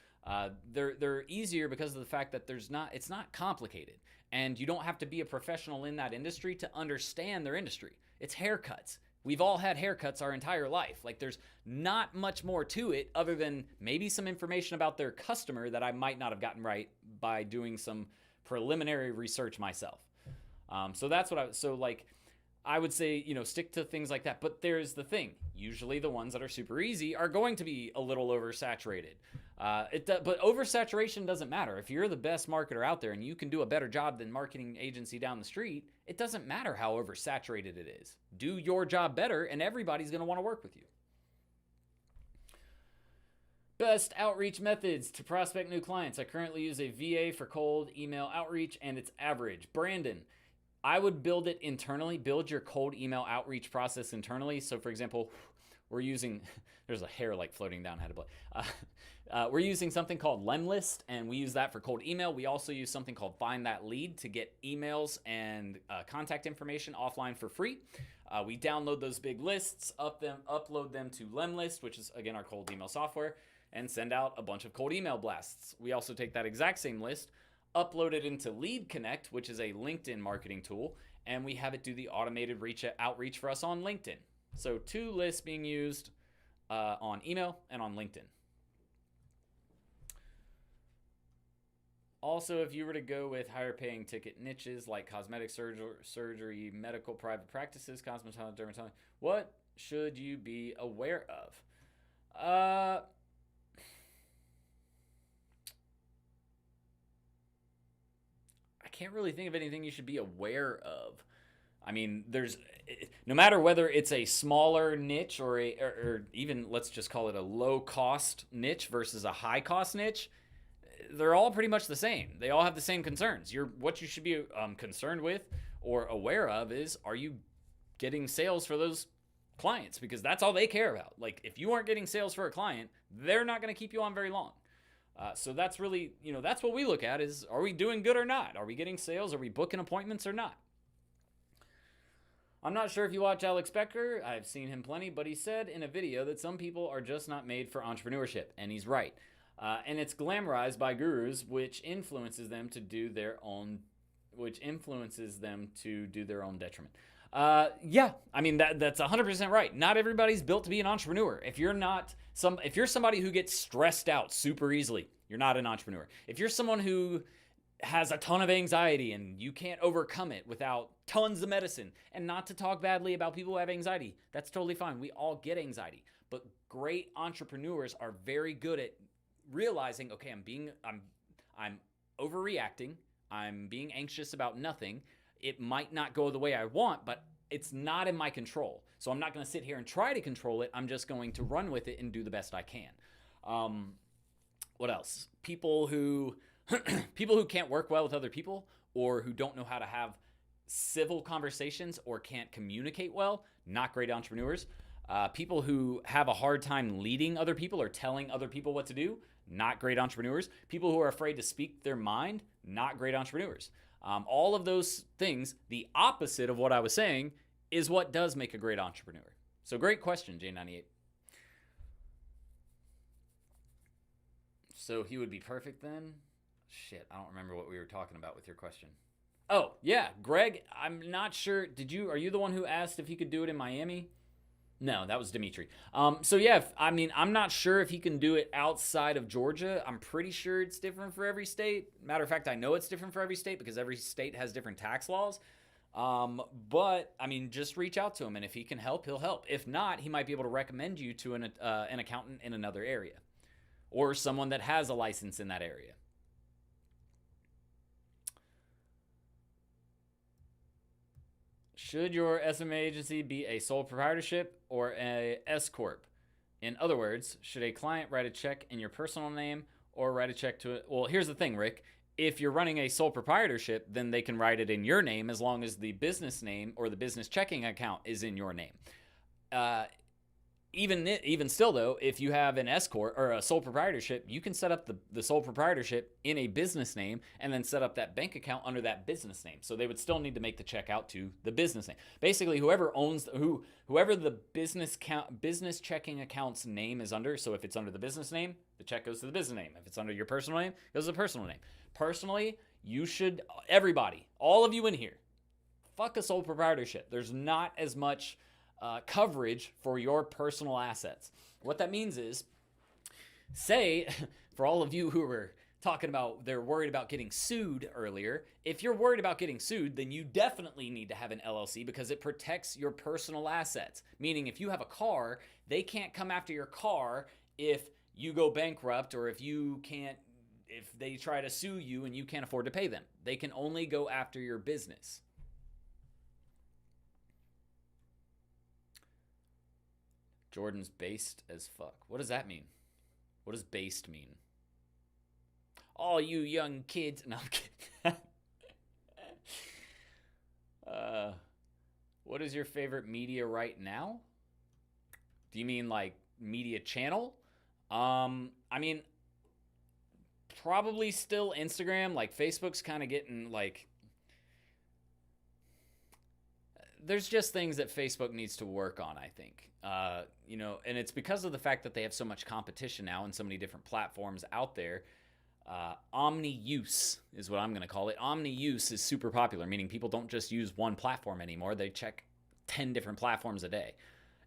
they're easier because of the fact that it's not complicated. And you don't have to be a professional in that industry to understand their industry. It's haircuts. We've all had haircuts our entire life. Like, there's not much more to it other than maybe some information about their customer that I might not have gotten right by doing some preliminary research myself. So that's what I would say, stick to things like that. But there's the thing. Usually the ones that are super easy are going to be a little oversaturated. But oversaturation doesn't matter. If you're the best marketer out there and you can do a better job than marketing agency down the street, it doesn't matter how oversaturated it is. Do your job better and everybody's going to want to work with you. Best outreach methods to prospect new clients. I currently use a VA for cold email outreach and it's average. Brandon, I would build it internally. Build your cold email outreach process internally. So for example, we're using, there's a hair like floating down, how to play. We're using something called Lemlist, and we use that for cold email. We also use something called Find That Lead to get emails and contact information offline for free. We download those big lists, upload them to Lemlist, which is again our cold email software, and send out a bunch of cold email blasts. We also take that exact same list, upload it into Lead Connect, which is a LinkedIn marketing tool, and we have it do the automated outreach for us on LinkedIn. So 2 lists being used on email and on LinkedIn. Also, if you were to go with higher paying ticket niches like cosmetic surgery, medical private practices, cosmetology, dermatology, what should you be aware of? I can't really think of anything you should be aware of. I mean, no matter whether it's a smaller niche or even let's just call it a low cost niche versus a high cost niche, they're all pretty much the same. They all have the same concerns. What you should be concerned with or aware of is, are you getting sales for those clients? Because that's all they care about. Like, if you aren't getting sales for a client, they're not going to keep you on very long. So that's really, that's what we look at is, are we doing good or not? Are we getting sales? Are we booking appointments or not? I'm not sure if you watch Alex Becker. I've seen him plenty, but he said in a video that some people are just not made for entrepreneurship, and he's right. And it's glamorized by gurus, which influences them to do their own detriment. Yeah, I mean that's 100% right. Not everybody's built to be an entrepreneur. If you're somebody who gets stressed out super easily, you're not an entrepreneur. If you're someone who has a ton of anxiety and you can't overcome it without tons of medicine, and not to talk badly about people who have anxiety, that's totally fine. We all get anxiety, but great entrepreneurs are very good at realizing, okay, I'm overreacting. I'm being anxious about nothing. It might not go the way I want, but it's not in my control. So I'm not going to sit here and try to control it. I'm just going to run with it and do the best I can. What else? People who can't work well with other people, or who don't know how to have civil conversations or can't communicate well, not great entrepreneurs. People who have a hard time leading other people or telling other people what to do, not great entrepreneurs. People who are afraid to speak their mind, not great entrepreneurs. All of those things, the opposite of what I was saying, is what does make a great entrepreneur. So great question, J98. So he would be perfect then? Shit, I don't remember what we were talking about with your question. Oh, yeah, Greg, I'm not sure. Are you the one who asked if he could do it in Miami? No, that was Dimitri. So yeah, I'm not sure if he can do it outside of Georgia. I'm pretty sure it's different for every state. Matter of fact, I know it's different for every state because every state has different tax laws. But just reach out to him, and if he can help, he'll help. If not, he might be able to recommend you to an accountant in another area, or someone that has a license in that area. Should your SMA agency be a sole proprietorship or a S-Corp? In other words, should a client write a check in your personal name or write a check to it? Well, here's the thing, Rick. If you're running a sole proprietorship, then they can write it in your name as long as the business name or the business checking account is in your name. Even still, though, if you have an S-Corp or a sole proprietorship, you can set up the sole proprietorship in a business name and then set up that bank account under that business name. So they would still need to make the check out to the business name. Basically, whoever the business checking account's name is under. So if it's under the business name, the check goes to the business name. If it's under your personal name, it goes to the personal name. Personally, everybody, all of you in here, fuck a sole proprietorship. There's not as much coverage for your personal assets. What that means is, say, for all of you who were talking about they're worried about getting sued earlier, if you're worried about getting sued, then you definitely need to have an LLC because it protects your personal assets. Meaning if you have a car, they can't come after your car if you go bankrupt or if they try to sue you and you can't afford to pay them. They can only go after your business. Jordan's based as fuck. What does that mean? What does based mean? All you young kids. No, I'm kidding. What is your favorite media right now? Do you mean like media channel? Probably still Instagram. Like Facebook's kind of getting like... There's just things that Facebook needs to work on, I think. And it's because of the fact that they have so much competition now and so many different platforms out there. Omni-use is what I'm going to call it. Omni-use is super popular, meaning people don't just use one platform anymore. They check 10 different platforms a day.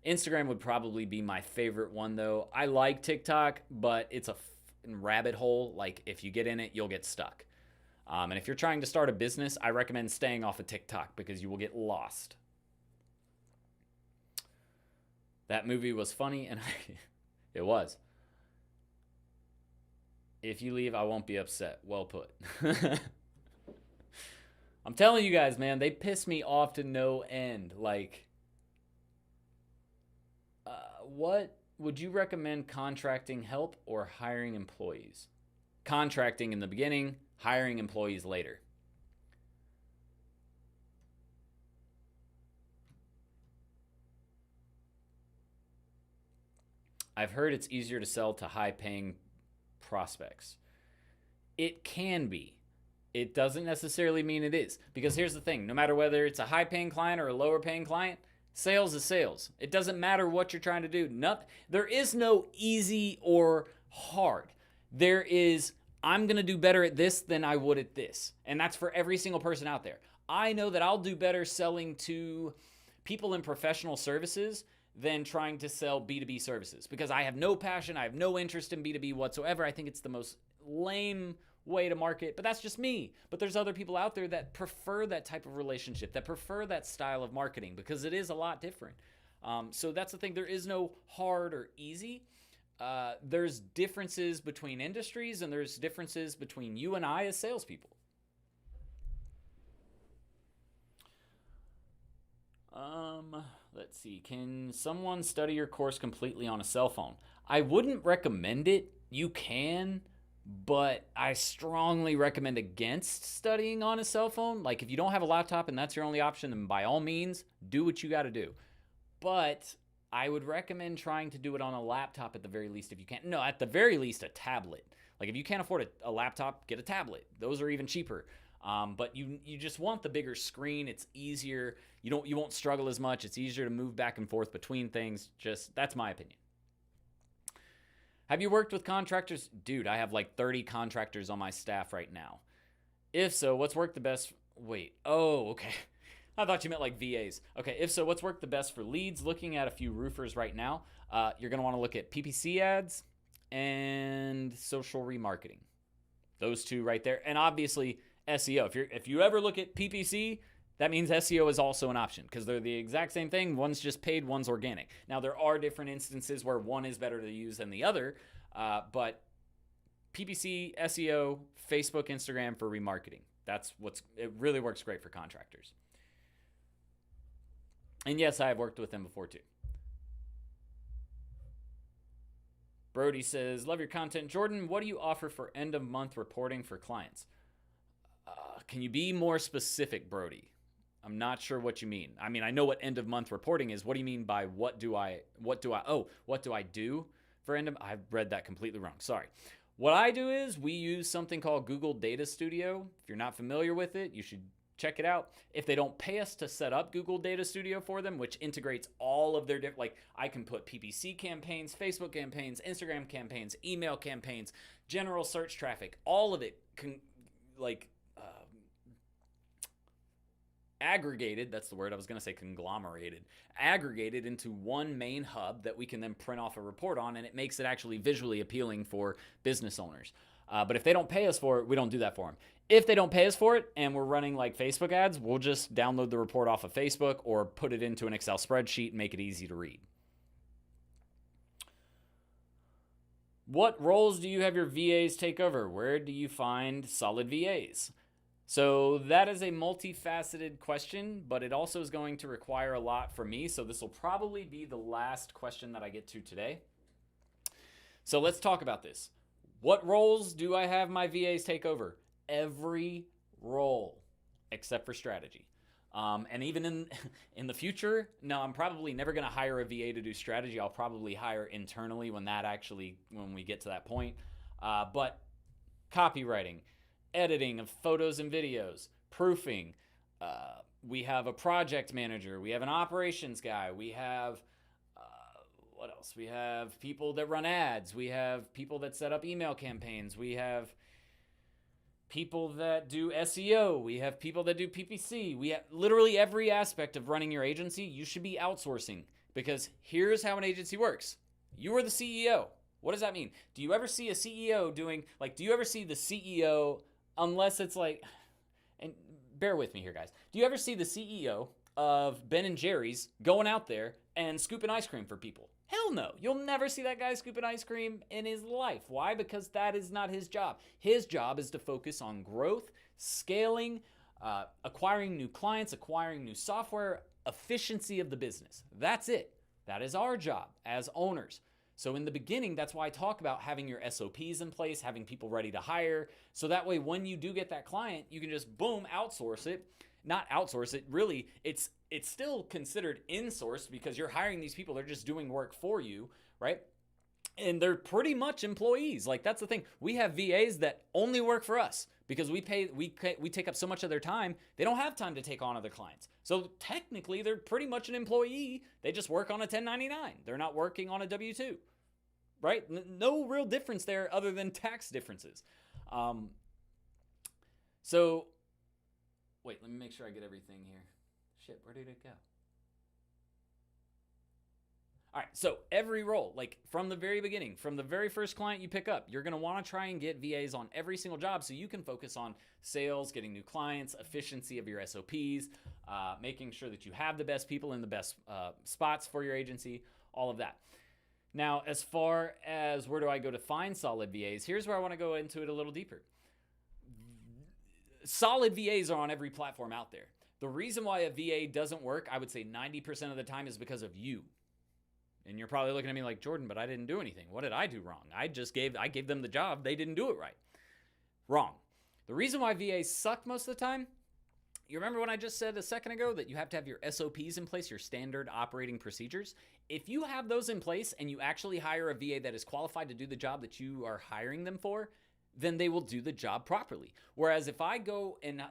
Instagram would probably be my favorite one, though. I like TikTok, but it's a rabbit hole. Like, if you get in it, you'll get stuck. And if you're trying to start a business, I recommend staying off of TikTok because you will get lost. That movie was funny, and it was. If you leave, I won't be upset. Well put. I'm telling you guys, man, they piss me off to no end. Like, what would you recommend, contracting help or hiring employees? contracting in the beginning, hiring employees later. I've heard it's easier to sell to high-paying prospects. It can be. It doesn't necessarily mean it is. Because here's the thing. No matter whether it's a high-paying client or a lower-paying client, sales is sales. It doesn't matter what you're trying to do. There is no easy or hard. There is, I'm going to do better at this than I would at this. And that's for every single person out there. I know that I'll do better selling to people in professional services than trying to sell B2B services, because I have no passion, I have no interest in B2B whatsoever. I think it's the most lame way to market, but that's just me. But there's other people out there that prefer that type of relationship, that prefer that style of marketing, because it is a lot different. So that's the thing. There is no hard or easy. There's differences between industries, and there's differences between you and I as salespeople. Let's see. Can someone study your course completely on a cell phone? I wouldn't recommend it. You can, but I strongly recommend against studying on a cell phone. Like, if you don't have a laptop and that's your only option, then by all means, do what you got to do. But I would recommend trying to do it on a laptop at the very least if you can. No, at the very least, a tablet. Like, if you can't afford a laptop, get a tablet. Those are even cheaper. But you just want the bigger screen. It's easier. You won't struggle as much. It's easier to move back and forth between things. That's my opinion. Have you worked with contractors? Dude, I have like 30 contractors on my staff right now. If so, what's worked the best? Wait. Oh, okay. I thought you meant like VAs. Okay, if so, what's worked the best for leads? Looking at a few roofers right now. You're going to want to look at PPC ads and social remarketing. Those two right there. And obviously SEO. If you ever look at PPC, that means SEO is also an option, because they're the exact same thing. One's just paid, one's organic. Now, there are different instances where one is better to use than the other, but PPC, SEO, Facebook, Instagram for remarketing. It really works great for contractors. And yes, I have worked with them before too. Brody says, love your content. Jordan, what do you offer for end of month reporting for clients? Can you be more specific, Brody? I'm not sure what you mean. I mean, I know what end of month reporting is. What do you mean by what do I do for end of? I've read that completely wrong. Sorry. What I do is we use something called Google Data Studio. If you're not familiar with it, you should check it out. If they don't pay us to set up Google Data Studio for them, which integrates all of their different, like I can put PPC campaigns, Facebook campaigns, Instagram campaigns, email campaigns, general search traffic, all of it can aggregated, that's the word I was going to say, conglomerated, aggregated into one main hub that we can then print off a report on, and it makes it actually visually appealing for business owners. But if they don't pay us for it, we don't do that for them. If they don't pay us for it and we're running like Facebook ads, we'll just download the report off of Facebook or put it into an Excel spreadsheet and make it easy to read. What roles do you have your VAs take over? Where do you find solid VAs? So that is a multifaceted question, but it also is going to require a lot from me. So this will probably be the last question that I get to today. So let's talk about this. What roles do I have my VAs take over? Every role except for strategy. And even in the future, no, I'm probably never going to hire a VA to do strategy. I'll probably hire internally when we get to that point. But copywriting, editing of photos and videos, proofing. We have a project manager. We have an operations guy. We have, what else? We have people that run ads. We have people that set up email campaigns. We have people that do SEO. We have people that do PPC. We have literally every aspect of running your agency. You should be outsourcing, because here's how an agency works. You are the CEO. What does that mean? Do you ever see a CEO do you ever see the CEO, unless it's like, and bear with me here, guys. Do you ever see the CEO of Ben & Jerry's going out there and scooping ice cream for people? Hell no. You'll never see that guy scooping ice cream in his life. Why? Because that is not his job. His job is to focus on growth, scaling, acquiring new clients, acquiring new software, efficiency of the business. That's it. That is our job as owners. So in the beginning, that's why I talk about having your SOPs in place, having people ready to hire. So that way, when you do get that client, you can just boom, outsource it. Not outsource it, really, it's still considered insourced because you're hiring these people. They're just doing work for you, right? And they're pretty much employees. Like, that's the thing. We have VAs that only work for us because we take up so much of their time. They don't have time to take on other clients. So technically, they're pretty much an employee. They just work on a 1099. They're not working on a W-2, right? No real difference there other than tax differences. So, wait, let me make sure I get everything here. Shit, where did it go? All right, so every role, like from the very beginning, from the very first client you pick up, you're going to want to try and get VAs on every single job so you can focus on sales, getting new clients, efficiency of your SOPs, making sure that you have the best people in the best spots for your agency, all of that. Now, as far as where do I go to find solid VAs, here's where I want to go into it a little deeper. Solid VAs are on every platform out there. The reason why a VA doesn't work, I would say 90% of the time, is because of you. And you're probably looking at me like, Jordan, but I didn't do anything. What did I do wrong? I gave them the job. They didn't do it right. Wrong. The reason why VAs suck most of the time, you remember when I just said a second ago that you have to have your SOPs in place, your standard operating procedures? If you have those in place and you actually hire a VA that is qualified to do the job that you are hiring them for, then they will do the job properly. Whereas if I go and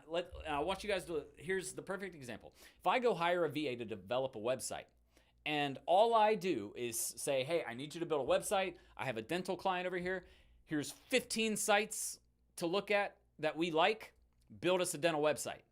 I want you guys to, here's the perfect example. If I go hire a VA to develop a website, and all I do is say, hey, I need you to build a website. I have a dental client over here. Here's 15 sites to look at that we like. Build us a dental website.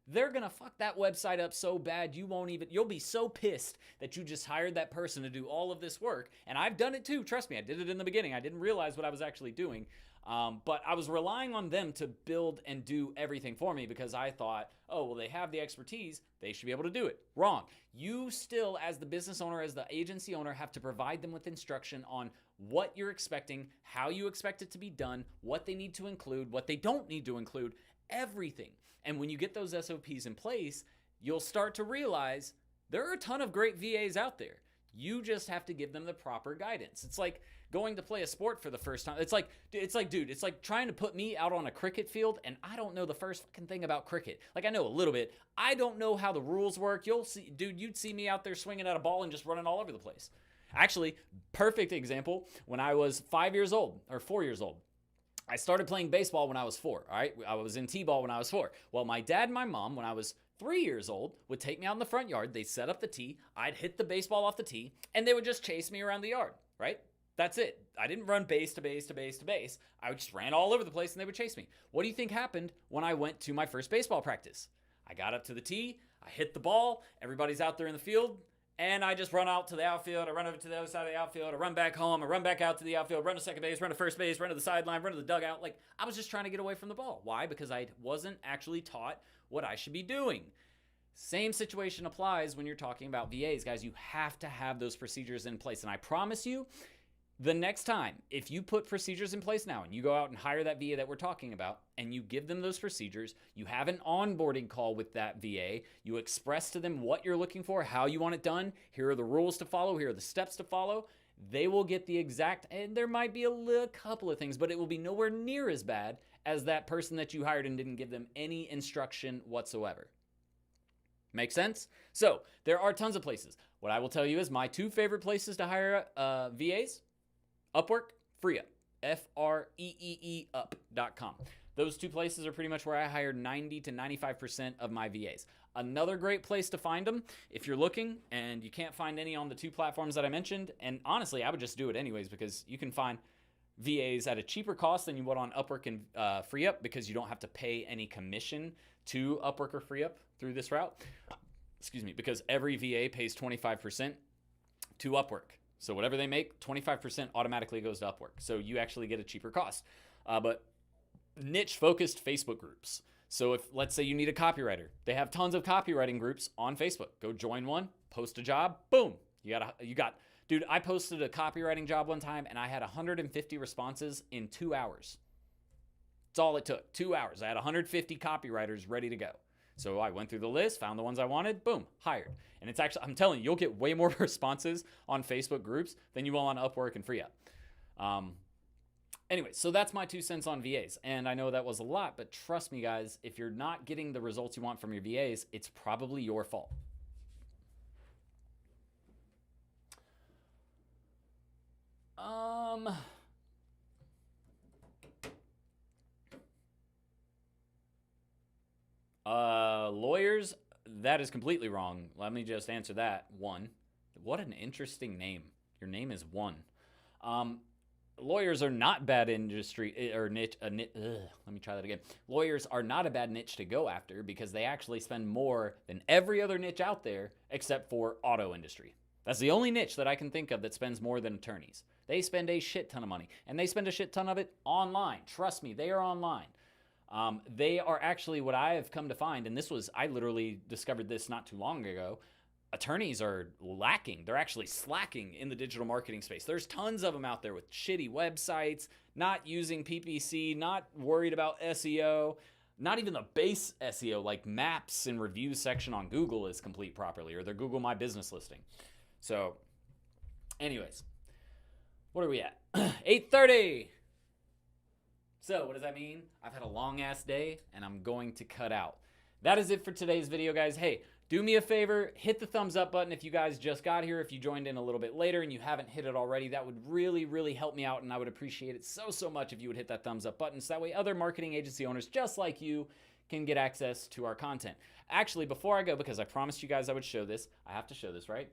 They're going to fuck that website up so bad you'll be so pissed that you just hired that person to do all of this work. And I've done it too. Trust me, I did it in the beginning. I didn't realize what I was actually doing. But I was relying on them to build and do everything for me because I thought, oh, well, they have the expertise. They should be able to do it. Wrong. You still, as the business owner, as the agency owner, have to provide them with instruction on what you're expecting, how you expect it to be done, what they need to include, what they don't need to include, everything. And when you get those SOPs in place, you'll start to realize there are a ton of great VAs out there. You just have to give them the proper guidance. It's like going to play a sport for the first time. It's like trying to put me out on a cricket field and I don't know the first fucking thing about cricket. Like, I know a little bit. I don't know how the rules work. You'll see, dude, you'd see me out there swinging at a ball and just running all over the place. Actually, perfect example, when I was 5 years old or 4 years old. I started playing baseball when I was 4, all right? I was in T-ball when I was 4. Well, my dad and my mom, when I was 3 years old, would take me out in the front yard. They'd set up the tee. I'd hit the baseball off the tee, and they would just chase me around the yard, right? That's it. I didn't run base to base to base to base. I just ran all over the place, and they would chase me. What do you think happened when I went to my first baseball practice? I got up to the tee. I hit the ball. Everybody's out there in the field. And I just run out to the outfield. I run over to the other side of the outfield. I run back home. I run back out to the outfield, run to second base, run to first base, run to the sideline, run to the dugout. Like, I was just trying to get away from the ball. Why? Because I wasn't actually taught what I should be doing. Same situation applies when you're talking about VAs, guys. You have to have those procedures in place. And I promise you, the next time, if you put procedures in place now and you go out and hire that VA that we're talking about and you give them those procedures, you have an onboarding call with that VA, you express to them what you're looking for, how you want it done, here are the rules to follow, here are the steps to follow, they will get the exact, and there might be a couple of things, but it will be nowhere near as bad as that person that you hired and didn't give them any instruction whatsoever. Make sense? So there are tons of places. What I will tell you is my 2 favorite places to hire VAs, Upwork, FreeUp, FREEE up.com. Those 2 places are pretty much where I hire 90 to 95% of my VAs. Another great place to find them, if you're looking and you can't find any on the 2 platforms that I mentioned, and honestly, I would just do it anyways because you can find VAs at a cheaper cost than you would on Upwork and FreeUp because you don't have to pay any commission to Upwork or FreeUp through this route. Excuse me, because every VA pays 25% to Upwork. So whatever they make, 25% automatically goes to Upwork. So you actually get a cheaper cost. But niche-focused Facebook groups. So if, let's say you need a copywriter, they have tons of copywriting groups on Facebook. Go join one, post a job, boom. You got, dude, I posted a copywriting job one time and I had 150 responses in 2 hours. That's all it took, 2 hours. I had 150 copywriters ready to go. So I went through the list, found the ones I wanted, boom, hired. And it's actually, I'm telling you, you'll get way more responses on Facebook groups than you will on Upwork and FreeUp. Anyway, so that's my 2 cents on VAs. And I know that was a lot, but trust me, guys, if you're not getting the results you want from your VAs, it's probably your fault. Lawyers, that is completely wrong. Let me just answer that. One. What an interesting name. Your name is One. Lawyers are not bad industry or niche. Let me try that again. Lawyers are not a bad niche to go after because they actually spend more than every other niche out there except for auto industry. That's the only niche that I can think of that spends more than attorneys. They spend a shit ton of money, and they spend a shit ton of it online. Trust me, they are online. They are actually what I have come to find, and I literally discovered this not too long ago. Attorneys are lacking. They're actually slacking in the digital marketing space. There's tons of them out there with shitty websites, not using PPC, not worried about SEO, not even the base SEO like maps and reviews section on Google is complete properly, or their Google My Business listing. So anyways, what are we at? 8:30. So what does that mean? I've had a long ass day and I'm going to cut out. That is it for today's video, guys. Hey, do me a favor, hit the thumbs up button if you guys just got here. If you joined in a little bit later and you haven't hit it already, that would really, really help me out, and I would appreciate it so much if you would hit that thumbs up button so that way other marketing agency owners just like you can get access to our content. Actually, before I go, because I promised you guys I would show this, I have to show this, right?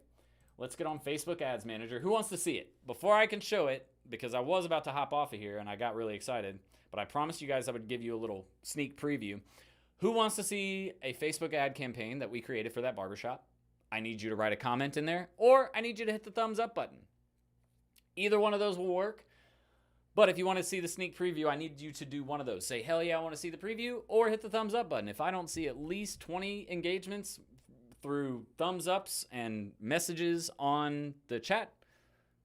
Let's get on Facebook Ads Manager. Who wants to see it? Before I can show it, because I was about to hop off of here and I got really excited, but I promised you guys I would give you a little sneak preview. Who wants to see a Facebook ad campaign that we created for that barbershop? I need you to write a comment in there, or I need you to hit the thumbs up button. Either one of those will work. But if you want to see the sneak preview, I need you to do one of those. Say, hell yeah, I want to see the preview, or hit the thumbs up button. If I don't see at least 20 engagements through thumbs ups and messages on the chat,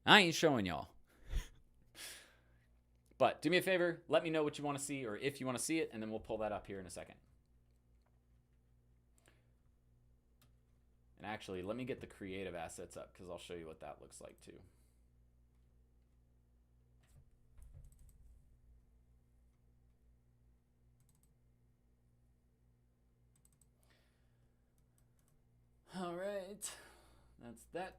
I ain't showing y'all. But do me a favor, let me know what you want to see or if you want to see it, and then we'll pull that up here in a second. And actually, let me get the creative assets up because I'll show you what that looks like too. All right, that's that.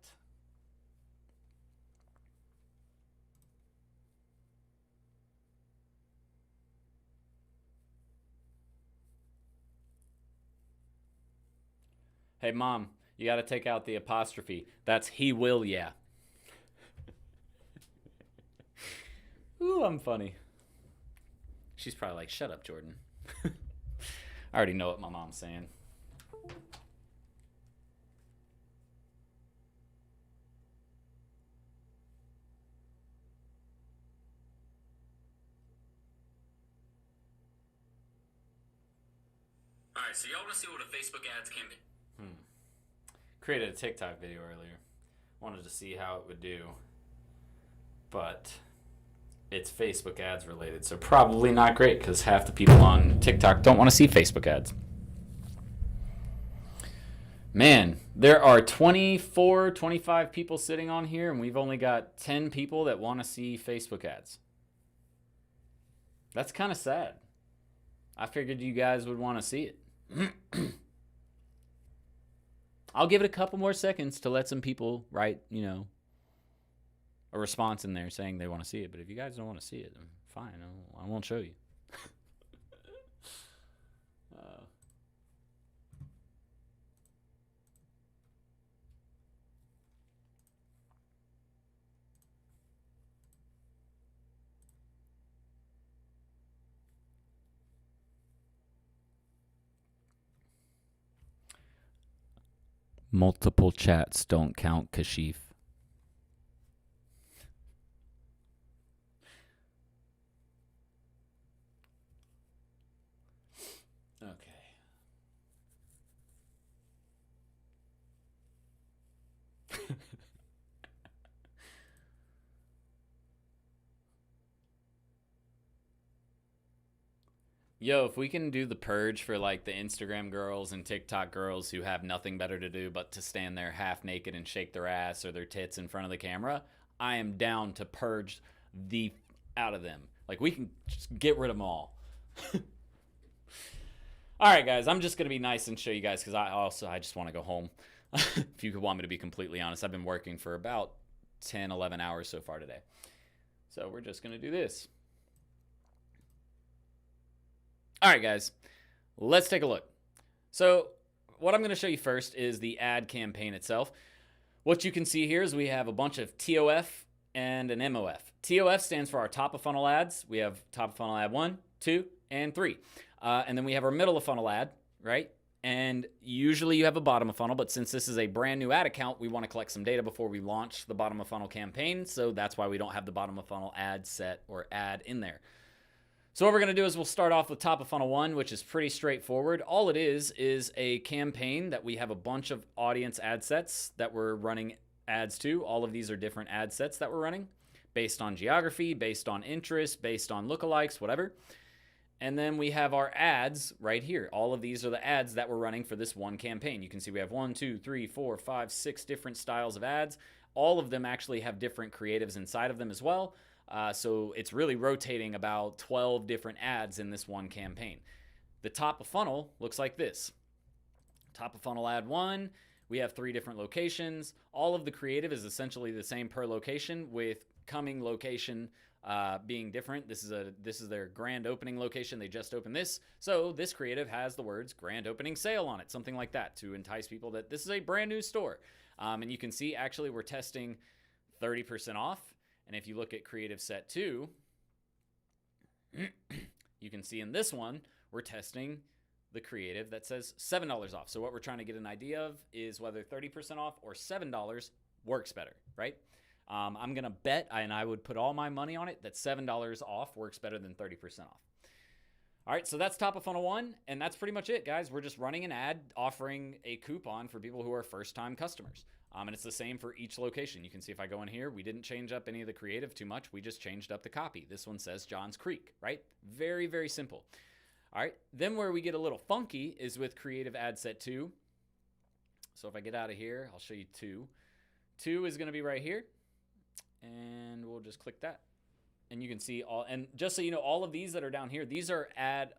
Hey, Mom, you got to take out the apostrophe. That's he will, yeah. Ooh, I'm funny. She's probably like, shut up, Jordan. I already know what my mom's saying. All right, so y'all want to see what a Facebook ads can be? Created a TikTok video earlier. Wanted to see how it would do. But it's Facebook ads related, so probably not great because half the people on TikTok don't want to see Facebook ads. Man, there are 24, 25 people sitting on here, and we've only got 10 people that want to see Facebook ads. That's kind of sad. I figured you guys would want to see it. I'll give it a couple more seconds to let some people write, a response in there saying they want to see it. But if you guys don't want to see it, then fine. I won't show you. Multiple chats don't count, Kashif. Okay. Yo, if we can do the purge for like the Instagram girls and TikTok girls who have nothing better to do but to stand there half naked and shake their ass or their tits in front of the camera, I am down to purge the out of them. Like, we can just get rid of them all. All right, guys, I'm just going to be nice and show you guys because I just want to go home. If you could want me to be completely honest, I've been working for about 10, 11 hours so far today. So we're just going to do this. All right, guys, let's take a look. So what I'm going to show you first is the ad campaign itself. What you can see here is we have a bunch of TOF and an MOF. TOF stands for our top of funnel ads. We have top of funnel ad 1, 2, and 3. And then we have our middle of funnel ad, right? And usually you have a bottom of funnel, but since this is a brand new ad account, we want to collect some data before we launch the bottom of funnel campaign. So that's why we don't have the bottom of funnel ad set or ad in there. So what we're going to do is we'll start off with top of funnel 1, which is pretty straightforward. All it is a campaign that we have a bunch of audience ad sets that we're running ads to. All of these are different ad sets that we're running based on geography, based on interest, based on lookalikes, whatever. And then we have our ads right here. All of these are the ads that we're running for this one campaign. You can see we have 1, 2, 3, 4, 5, 6 different styles of ads. All of them actually have different creatives inside of them as well. So it's really rotating about 12 different ads in this one campaign. The top of funnel looks like this. Top of funnel ad 1, we have 3 different locations. All of the creative is essentially the same per location, with coming location being different. This is their grand opening location. They just opened this. So this creative has the words grand opening sale on it, something like that, to entice people that this is a brand new store. And you can see actually we're testing 30% off. And if you look at creative set 2, you can see in this one, we're testing the creative that says $7 off. So what we're trying to get an idea of is whether 30% off or $7 works better, right? I'm going to bet, and I would put all my money on it, that $7 off works better than 30% off. All right, so that's top of funnel 1, and that's pretty much it, guys. We're just running an ad offering a coupon for people who are first-time customers. And it's the same for each location. You can see if I go in here, we didn't change up any of the creative too much. We just changed up the copy. This one says Johns Creek, right? Very, very simple. All right, then where we get a little funky is with creative ad set 2. So if I get out of here, I'll show you 2. 2 is going to be right here, and we'll just click that. And you can see all, and just so you know, all of these that are down here, these are ad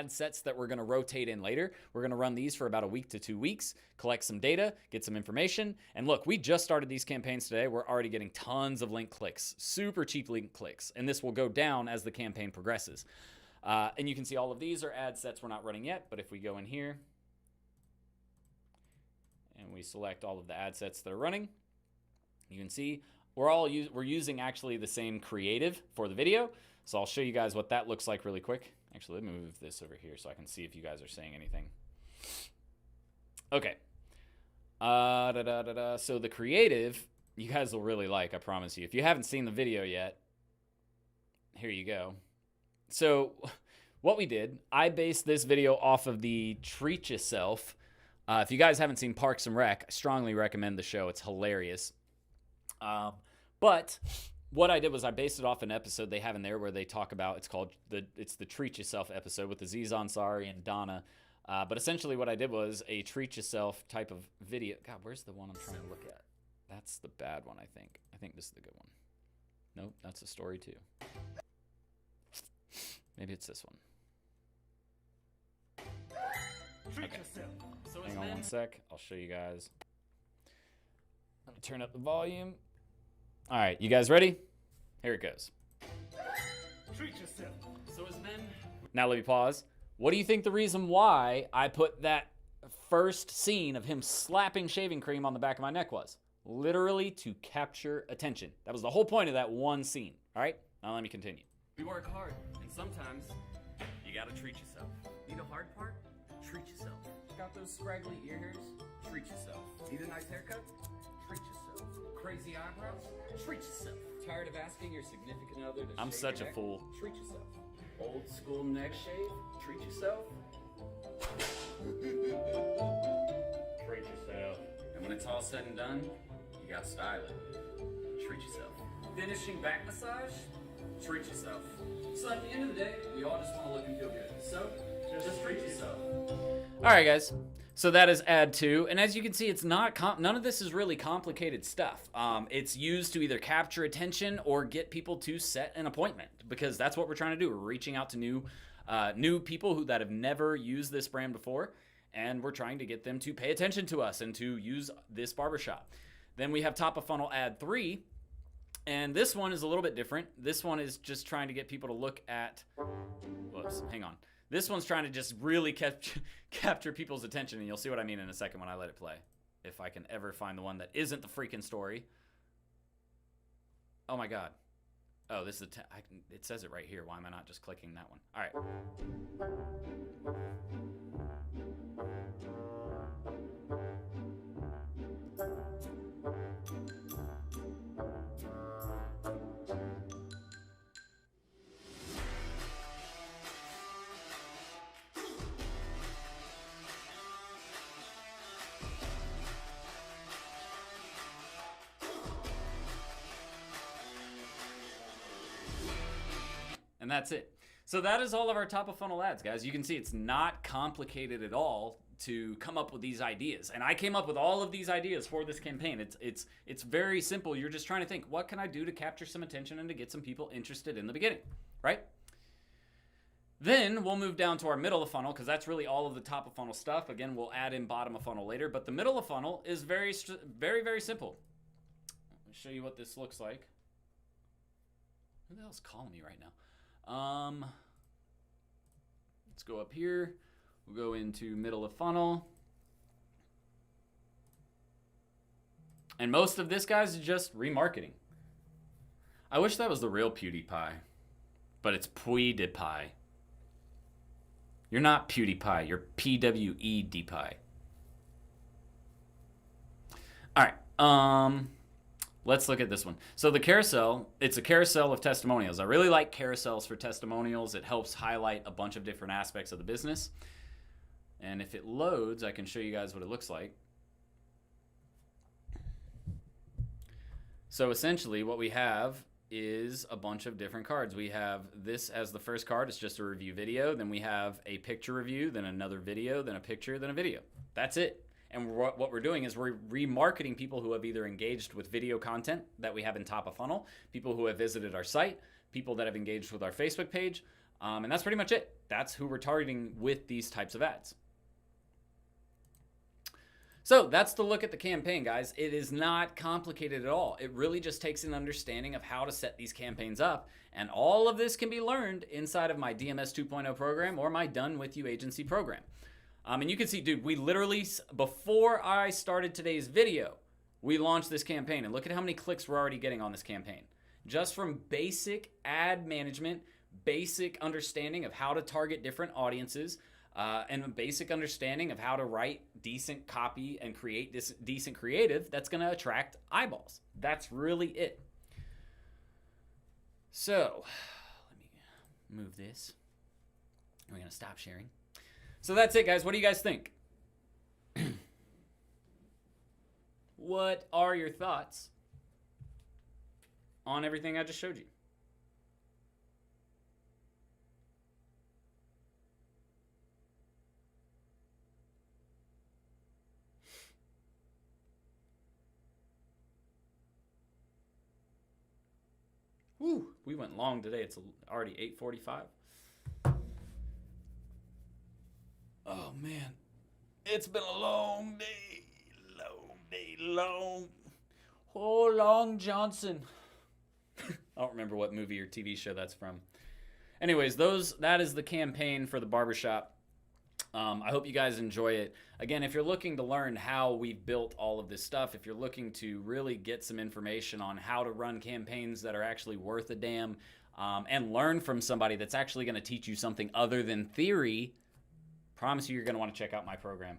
sets that we're going to rotate in later. We're going to run these for about a week to 2 weeks, collect some data, get some information. And look, we just started these campaigns today. We're already getting tons of link clicks, super cheap link clicks. And this will go down as the campaign progresses. And you can see all of these are ad sets we're not running yet. But if we go in here and we select all of the ad sets that are running, you can see we're using actually the same creative for the video. So I'll show you guys what that looks like really quick. Actually, let me move this over here so I can see if you guys are saying anything. Okay. So the creative, you guys will really like, I promise you. If you haven't seen the video yet, here you go. So what we did, I based this video off of the Treat Yourself. If you guys haven't seen Parks and Rec, I strongly recommend the show. It's hilarious. But what I did was I based it off an episode they have in there where they talk about, it's the Treat Yourself episode with Aziz Ansari and Donna. But essentially what I did was a Treat Yourself type of video. God, where's the one I'm trying to look at? That's the bad one, I think. I think this is the good one. Nope, that's a story too. Maybe it's this one. Okay. Hang on one sec. I'll show you guys. Let me turn up the volume. All right, you guys ready? Here it goes. Treat yourself. So as men. Now let me pause. What do you think the reason why I put that first scene of him slapping shaving cream on the back of my neck was? Literally to capture attention. That was the whole point of that one scene. All right, now let me continue. We work hard, and sometimes you gotta treat yourself. Need a hard part? Treat yourself. Got those scraggly ear hairs? Treat yourself. Need a nice haircut? Treat yourself. Crazy eyebrows? Treat yourself. Tired of asking your significant other to I'm shave such your a neck? fool. Treat yourself. Old school neck shave? Treat yourself. Treat yourself. And when it's all said and done, you got styling. Treat yourself. Finishing back massage? Treat yourself. So at the end of the day, we We all just want to look and feel good. So just treat yourself. All right, guys. So that is ad 2, and as you can see, it's not none of this is really complicated stuff. It's used to either capture attention or get people to set an appointment, because that's what we're trying to do. We're reaching out to new people that have never used this brand before, and we're trying to get them to pay attention to us and to use this barbershop. Then we have top of funnel ad 3, and this one is a little bit different. This one is just trying to get people to look at. Whoops, hang on. This one's trying to just really capture people's attention, and you'll see what I mean in a second when I let it play. If I can ever find the one that isn't the freaking story. Oh my God. Oh, this is it says it right here. Why am I not just clicking that one? All right. And that's it. So that is all of our top of funnel ads, guys. You can see it's not complicated at all to come up with these ideas. And I came up with all of these ideas for this campaign. It's very simple. You're just trying to think, what can I do to capture some attention and to get some people interested in the beginning, right? Then we'll move down to our middle of funnel, because that's really all of the top of funnel stuff. Again, we'll add in bottom of funnel later, but the middle of funnel is very, very simple. Let me show you what this looks like. Who the hell's calling me right now? Let's go up here. We'll go into middle of funnel. And most of this, guys, is just remarketing. I wish that was the real PewDiePie, but it's PewDiePie. You're not PewDiePie, you're PWEDPie. All right, let's look at this one. So the carousel, it's a carousel of testimonials. I really like carousels for testimonials. It helps highlight a bunch of different aspects of the business. And if it loads, I can show you guys what it looks like. So essentially what we have is a bunch of different cards. We have this as the first card. It's just a review video. Then we have a picture review, then another video, then a picture, then a video. That's it. And what we're doing is we're remarketing people who have either engaged with video content that we have in top of funnel, people who have visited our site, people that have engaged with our Facebook page, and that's pretty much it. That's who we're targeting with these types of ads. So that's the look at the campaign, guys. It is not complicated at all. It really just takes an understanding of how to set these campaigns up, and all of this can be learned inside of my DMS 2.0 program or my Done With You agency program. And you can see, dude, we literally, before I started today's video, we launched this campaign. And look at how many clicks we're already getting on this campaign. Just from basic ad management, basic understanding of how to target different audiences, and a basic understanding of how to write decent copy and create this decent creative that's going to attract eyeballs. That's really it. So, let me move this. We're going to stop sharing. So that's it, guys. What do you guys think? What are your thoughts on everything I just showed you? Woo, we went long today. It's already 8:45. Oh, man. It's been a long day. Long. Oh, Long Johnson. I don't remember what movie or TV show that's from. Anyways, that is the campaign for the barbershop. I hope you guys enjoy it. Again, if you're looking to learn how we've built all of this stuff, if you're looking to really get some information on how to run campaigns that are actually worth a damn, and learn from somebody that's actually going to teach you something other than theory, promise you, you're going to want to check out my program.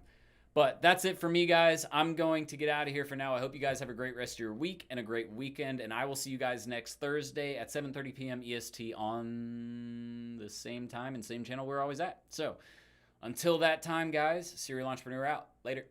But that's it for me, guys. I'm going to get out of here for now. I hope you guys have a great rest of your week and a great weekend. And I will see you guys next Thursday at 7:30 p.m. EST on the same time and same channel we're always at. So until that time, guys, Serial Entrepreneur out.